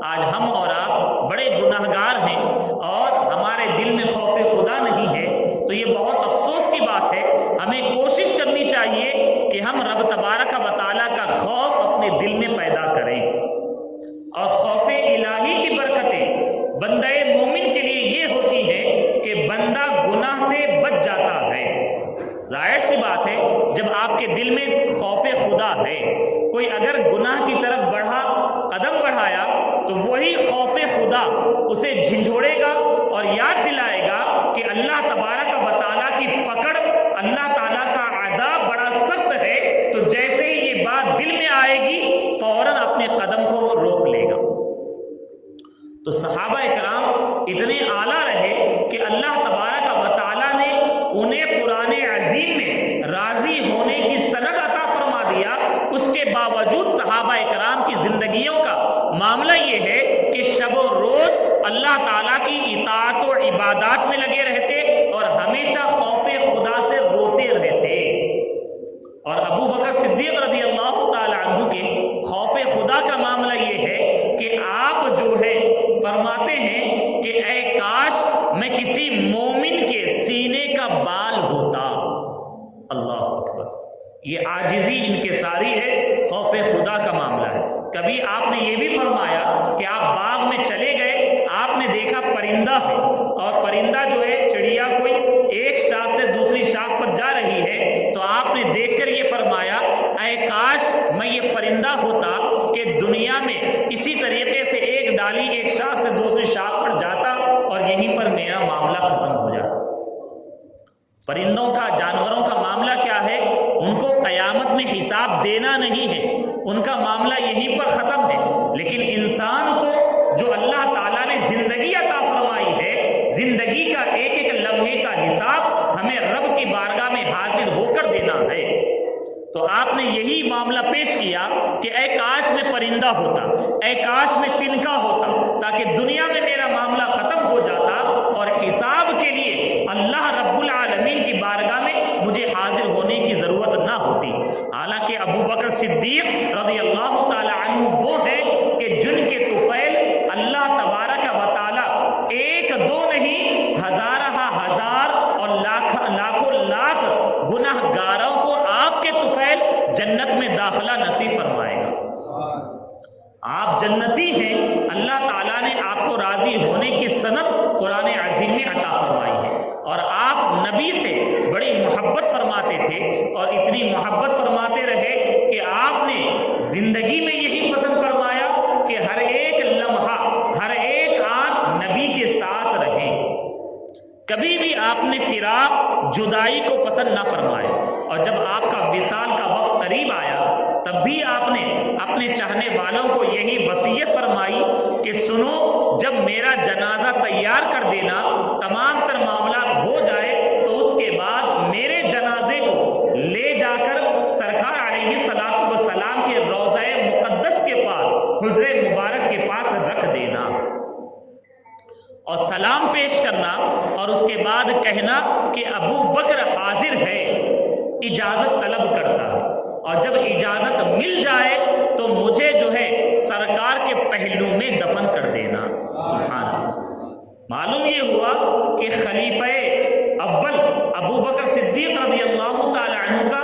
آج ہم اور آپ بڑے گناہگار ہیں اور ہمارے دل میں خوف خدا نہیں ہے، تو یہ بہت افسوس کی بات ہے۔ ہمیں کوشش کرنی چاہیے کہ ہم رب تبارک و تعالیٰ کا خوف اپنے دل میں پیدا کریں، اور خوف الہی کی برکتیں بندہ مومن کے لیے یہ ہوتی ہے کہ بندہ گناہ سے بچ جاتا ہے۔ ظاہر سی بات ہے، جب آپ کے دل میں خوف خدا ہے، کوئی اگر گناہ کی طرف قدم بڑھایا تو وہی خوف خدا اسے جھنجھوڑے گا اور یاد دلائے گا کہ اللہ تبارک و تعالیٰ کی پکڑ، اللہ تعالیٰ کا عذاب بڑا سخت ہے۔ تو جیسے ہی یہ بات دل میں آئے گی، فوراً اپنے قدم کو صحابہ کرام اتنے اعلیٰ رہے کہ اللہ تبارک و تعالیٰ نے انہیں قرآن عظیم میں راضی ہونے کی سند عطا فرما دیا۔ اس کے باوجود صحابہ کرام کی زندگیوں کا معاملہ یہ ہے کہ شب و روز اللہ تعالیٰ کی اطاعت و عبادات میں لگے رہتے اور ہمیشہ خوف خدا سے روتے رہتے۔ اور ابو بکر صدیق رضی اللہ تعالیٰ عنہ کے خوف خدا کا معاملہ یہ ہے کہ آپ جو ہے فرماتے ہیں کہ اے کاش میں کسی مومن کے سینے کا بال ہوتا۔ اللہ اکبر، یہ عاجزی انکساری ہے، خوف خدا کا معاملہ ہے۔ کبھی آپ نے یہ بھی فرمایا کہ آپ باغ میں چلے گئے، آپ نے دیکھا پرندہ ہے، اور پرندہ جو ہے چڑیا کوئی ایک شاخ سے دوسری شاخ پر جا رہی ہے، تو آپ نے دیکھ کر یہ فرمایا اے کاش میں یہ پرندہ ہوتا کہ دنیا میں اسی طریقے سے ایک ڈالی ایک شاخ سے دوسری شاخ پر جاتا اور یہیں پر میرا معاملہ ختم ہو جاتا۔ پرندوں کا، جانوروں کا معاملہ کیا ہے؟ ان کو قیامت میں حساب دینا نہیں ہے، ان کا معاملہ یہیں پر ختم ہے۔ لیکن انسان کو جو اللہ تعالیٰ نے زندگی عطا فرمائی ہے، زندگی کا ایک ایک لمحے کا حساب ہمیں رب کی بارگاہ میں حاضر ہو کر دینا ہے۔ تو آپ نے یہی معاملہ پیش کیا کہ اے کاش میں پرندہ ہوتا، اے کاش میں تنکا ہوتا، تاکہ دنیا میں میرا معاملہ ختم ہو جاتا اور حساب کے لیے اللہ رب العالمین کی بارگاہ میں مجھے حاضر ہونے کی ضرورت نہ ہوتی۔ حالانکہ ابو بکر صدیق رضی اللہ تعالی عنہ وہ ہیں کہ جن کے طفیل اللہ تبارک و تعالی ایک دو نہیں ہزارہ ہزار اور لاکھوں لاکھ گناہ گاروں کو آپ کے طفیل جنت میں داخلہ نصیب فرمائے گا۔ آپ جنتی ہیں، اللہ تعالیٰ نے آپ کو راضی ہونے کی سند قرآن عظیم میں عطا فرمائی ہے، اور آپ نبی سے بڑی محبت فرماتے تھے، اور اتنی محبت فرماتے رہے کہ آپ نے زندگی میں یہی پسند فرمایا کہ ہر ایک لمحہ، ہر ایک آن نبی کے ساتھ رہے۔ کبھی بھی آپ نے فراق، جدائی کو پسند نہ فرمایا، اور جب آپ کا وصال کا وقت قریب آیا تب بھی آپ نے اپنے چاہنے والوں کو یہی وصیت فرمائی کہ سنو، جب میرا جنازہ تیار کر دینا، تمام تر معاملات ہو جائے تو اس کے بعد میرے جنازے کو لے جا کر سرکار علیہ الصلوۃ والسلام کے روضہ مقدس کے پاس، حجرے مبارک کے پاس رکھ دینا اور سلام پیش کرنا، اور اس کے بعد کہنا کہ ابو بکر حاضر ہے، اجازت طلب کرتا، اور جب اجازت مل جائے تو مجھے جو ہے سرکار کے پہلو میں دفن کر دینا۔ سبحان اللہ۔ معلوم یہ ہوا کہ خلیفہ اول ابو بکر صدیق رضی اللہ تعالی عنہ کا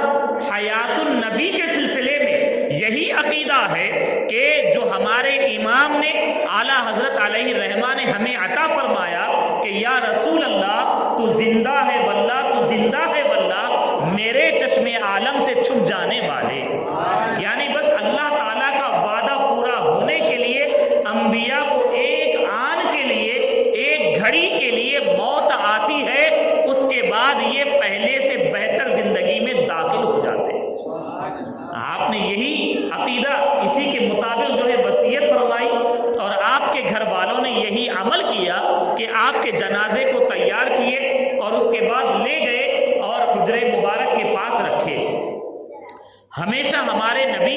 حیات النبی کے سلسلے میں یہی عقیدہ ہے کہ جو ہمارے امام نے اعلیٰ حضرت علیہ الرحمہ نے ہمیں عطا فرمایا کہ یا رسول اللہ تو زندہ ہے واللہ، تو زندہ ہے واللہ، میرے چشم عالم سے چھپ جانے والے، یعنی بس اللہ تعالیٰ کا وعدہ پورا ہونے کے لیے انبیاء کو ایک آن کے لیے، ایک گھڑی کے لیے موت آتی ہے، اس کے بعد یہ پہلے سے بہتر زندگی میں داخل ہو جاتے ہیں۔ آپ نے یہی عقیدہ اسی کے مطابق جو ہے وصیت فرمائی، اور آپ کے گھر والوں نے یہی عمل کیا کہ آپ کے جنازے کو تیار کیے اور اس کے بعد لے گئے اور حجرے مبارک کے پاس رکھے۔ ہمیشہ ہمارے نبی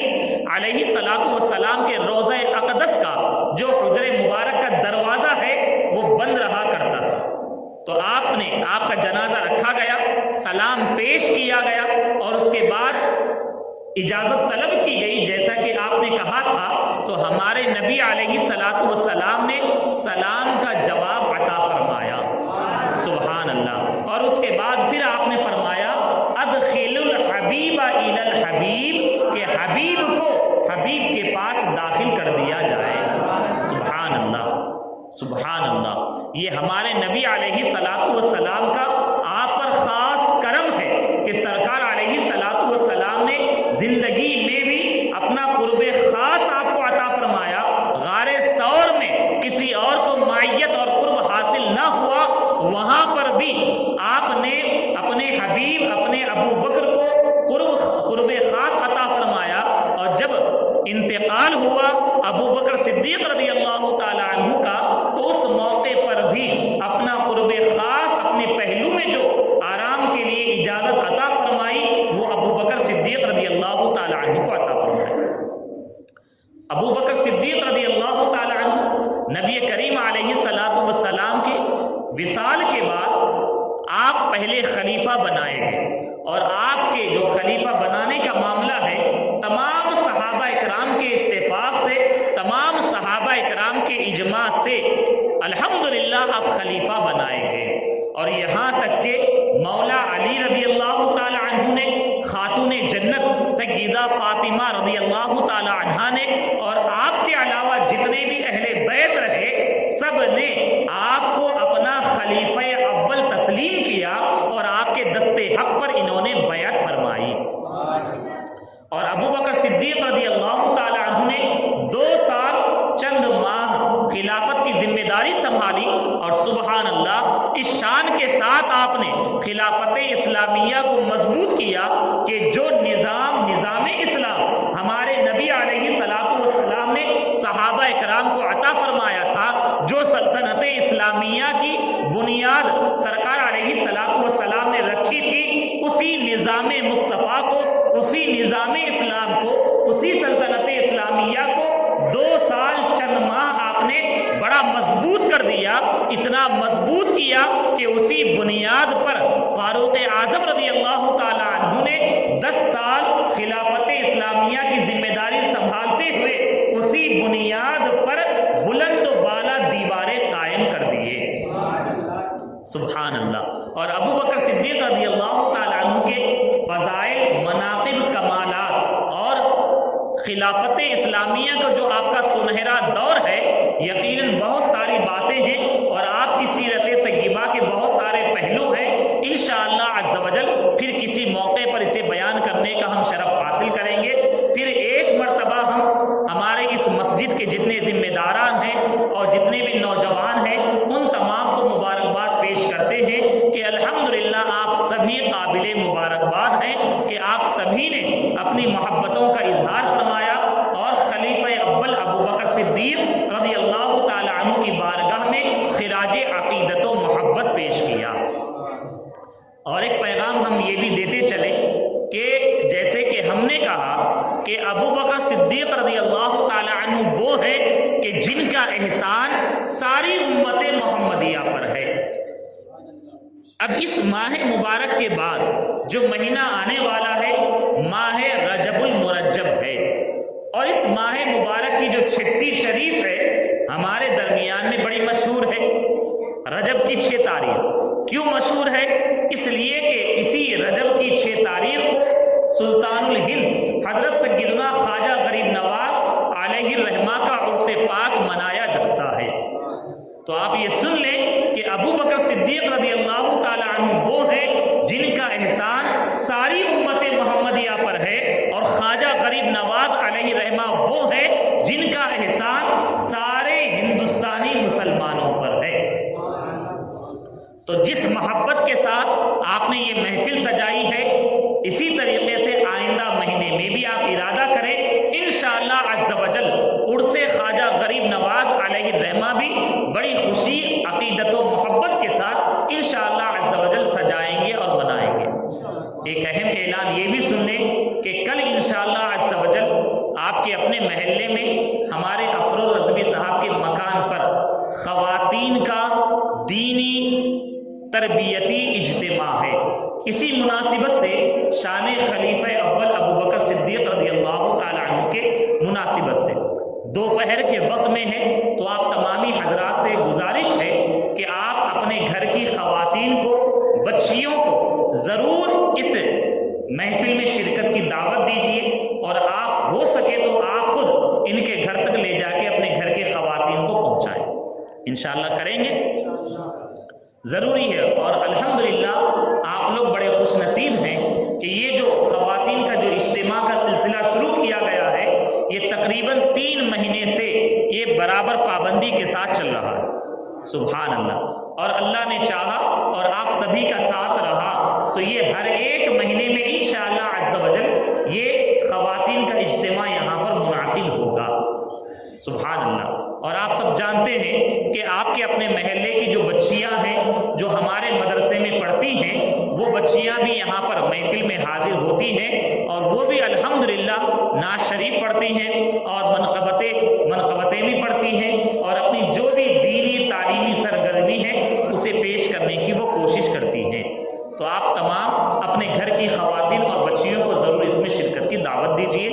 علیہ الصلوۃ والسلام کے روضہ اقدس کا جو حجرے مبارک کا دروازہ ہے وہ بند رہا کرتا تھا، تو آپ کا جنازہ رکھا گیا، سلام پیش کیا گیا، اور اس کے بعد اجازت طلب کی گئی جیسا کہ آپ نے کہا تھا، تو ہمارے نبی علیہ الصلوۃ والسلام نے سلام کا جواب عطا فرمایا۔ سبحان اللہ۔ اور اس کے بعد پھر آپ نے فرمایا ادخل الحبیب الی الحبیب، کہ حبیب کو حبیب کے پاس داخل کر دیا جائے۔ سبحان اللہ، سبحان اللہ۔ یہ ہمارے نبی علیہ الصلوۃ والسلام کا آپ پر خاص کرم ہے کہ سرکار علیہ الصلوۃ والسلام نے زندگی میں بھی اپنا قرب خاص آپ کو عطا فرمایا۔ غار ثور میں کسی اور کو معیت اور قرب حاصل نہ ہوا، وہاں پر بھی آپ نے اپنے حبیب، اپنے ابو بکر کو قرب خاص عطا فرمایا، اور جب انتقال ہوا ابو بکر صدیق رضی اللہ تعالی عنہ کا، تو اس موقع پر بھی اپنا قرب خاص اپنے پہلو میں جو آرام کے لیے اجازت عطا فرمائی وہ ابو بکر صدیق رضی اللہ تعالی عنہ کو عطا فرمائی۔ ابو بکر صدیق رضی اللہ تعالی عنہ نبی کریم علیہ الصلوۃ والسلام کے وصال کے بعد آپ پہلے خلیفہ بنائے گئے، اور آپ کے جو خلیفہ بنانے کا معاملہ ہے تمام صحابہ اکرام کے اتفاق سے، تمام صحابہ اکرام کے اجماع سے الحمدللہ آپ خلیفہ بنائے گئے، اور یہاں تک کہ مولا علی رضی اللہ تعالی عنہ نے، خاتون جنت سیدہ فاطمہ رضی اللہ تعالی عنہا نے، اور آپ کے علاوہ جتنے بھی اہل بیت رہے سب نے آپ کو اپنا خلیفہ اول تسلیم کیا، اور آپ کے دست حق پر انہوں نے بیعت فرمائی۔ اور ابو بکر صدیق رضی اللہ تعالی عنہ نے 2 سال چند ماہ خلافت کی ذمہ داری سنبھالی، اور سبحان اللہ اس شان کے ساتھ آپ نے خلافت اسلامیہ کو مضبوط کیا کہ جو نظام اسلام ہمارے نبی علیہ الصلوۃ والسلام نے صحابہ اکرام کو عطا فرمایا تھا، جو سلطنت اسلامیہ کی بنیاد سرکار علیہ الصلوۃ والسلام نے رکھی تھی، اسی نظام مصطفیٰ کو، اسی نظام اسلام کو، اسی سلطنت اسلامیہ کو 2 سال چند ماہ آپ نے بڑا مضبوط کر دیا، اتنا مضبوط کیا کہ اسی بنیاد پر فاروق اعظم رضی اللہ تعالی عنہ نے 10 سال خلافت اسلامیہ کی ذمہ داری سنبھالتے ہوئے اسی بنیاد پر بلند و بالا دیواریں قائم کر دیے۔ سبحان اللہ۔ اور ابو بکر صدیق رضی اللہ تعالی عنہ کے فضائل، مناقب، کمالات اور خلافت اسلامیہ کا جو آپ کا سنہرا دور ہے، یقیناً بہت ساری باتیں ہیں، اور آپ کی سیرت طیبہ کے بہت سارے پہلو ہیں، انشاءاللہ عز و جل پھر کسی موقع پر اسے بیان کرنے کا ہم شرف حاصل کریں گے۔ پھر ایک مرتبہ ہم ہمارے اس مسجد کے جتنے ذمہ داران ہیں اور جتنے بھی نوجوان ہیں ان تمام کو مبارکباد پیش کرتے ہیں کہ الحمدللہ آپ سبھی قابل مبارکباد ہیں کہ آپ سبھی نے اپنی محبتوں کا اظہار فرمایا، اور خلیفہ اول ابو بکر صدیق رضی اللہ تعالی عنہ کی بارگاہ میں خراج عقیدت و محبت پیش کیا۔ اور ایک پیغام ہم یہ بھی دیتے چلے کہ جیسے کہ ہم نے کہا کہ ابو بکر صدیق رضی اللہ تعالی عنہ وہ ہے کہ جن کا احسان ساری امت محمدیہ پر ہے۔ اب اس ماہ مبارک کے بعد جو مہینہ آنے والا ہے ماہ رجب المرجب ہے، اور اس ماہ مبارک کی جو چھٹی شریف ہے ہمارے درمیان میں بڑی مشہور ہے۔ رجب کی 6 تاریخ کیوں مشہور ہے؟ اس لیے کہ اسی رجب کی 6 تاریخ کو سلطان الہند حضرت سیدنا خواجہ غریب نواز علیہ الرحمہ کا عرس پاک منایا جاتا ہے۔ تو آپ یہ سن لیں کہ ابو بکر صدیق رضی اللہ تعالی عنہ وہ ہے جن کا احسان ساری امت محمدیہ پر ہے، اور خواجہ غریب نواز علیہ الرحمہ وہ ہے جن کا احسان سارے ہندوستانی مسلمانوں پر ہے۔ تو جس محبت کے ساتھ آپ نے یہ محفل سجائی ہے، اسی طریقے سے آئندہ مہینے میں بھی آپ ارادہ کریں، انشاءاللہ عز و جل عرس خواجہ غریب نواز علیہ الرحمہ بھی بڑی خوشی، عقیدت و محبت کے ساتھ انشاءاللہ عز و جل سجائیں گے اور بنائیں گے۔ ایک اہم اعلان یہ بھی سن لیں کہ کل انشاءاللہ عز و جل آپ کے اپنے محلے میں ہمارے افروز رضوی صاحب کے مکان پر خواتین کا دینی تربیتی اجتماع ہے۔ اسی مناسبت سے شان خلیفہ اول ابو بکر صدیق رضی اللہ تعالی عنہ کے مناسبت سے دوپہر کے وقت میں ہے، تو آپ تمامی حضرات سے گزارش ہے کہ آپ اپنے گھر کی خواتین کو، بچیوں کو ضرور اس محفل میں شرکت کی دعوت دیجیے، اور آپ ہو سکے تو آپ خود ان کے گھر تک لے جا کے اپنے گھر کے خواتین کو پہنچائیں۔ انشاءاللہ کریں گے، ضروری ہے۔ اور الحمدللہ آپ لوگ بڑے خوش نصیب ہیں کہ یہ جو خواتین کا جو اجتماع کا سلسلہ شروع کیا گیا ہے یہ تقریباً 3 مہینے سے یہ برابر پابندی کے ساتھ چل رہا ہے۔ سبحان اللہ۔ اور اللہ نے چاہا اور آپ سبھی کا ساتھ رہا تو یہ ہر ایک مہینے میں انشاءاللہ عز و جل یہ خواتین کا اجتماع یہاں پر منعقد منعقد ہوگا۔ سبحان اللہ۔ اور آپ سب جانتے ہیں کہ آپ کے اپنے محلے کی جو بچیاں ہیں جو ہمارے مدرسے میں پڑھتی ہیں، وہ بچیاں بھی یہاں پر محفل میں حاضر ہوتی ہیں، اور وہ بھی الحمدللہ نعت شریف پڑھتی ہیں اور منقبتیں بھی پڑھتی ہیں، اور اپنی جو بھی دینی تعلیمی سرگرمی ہے اسے پیش کرنے کی وہ کوشش کرتی ہیں۔ تو آپ تمام اپنے گھر کی خواتین اور بچیوں کو ضرور اس میں شرکت کی دعوت دیجیے،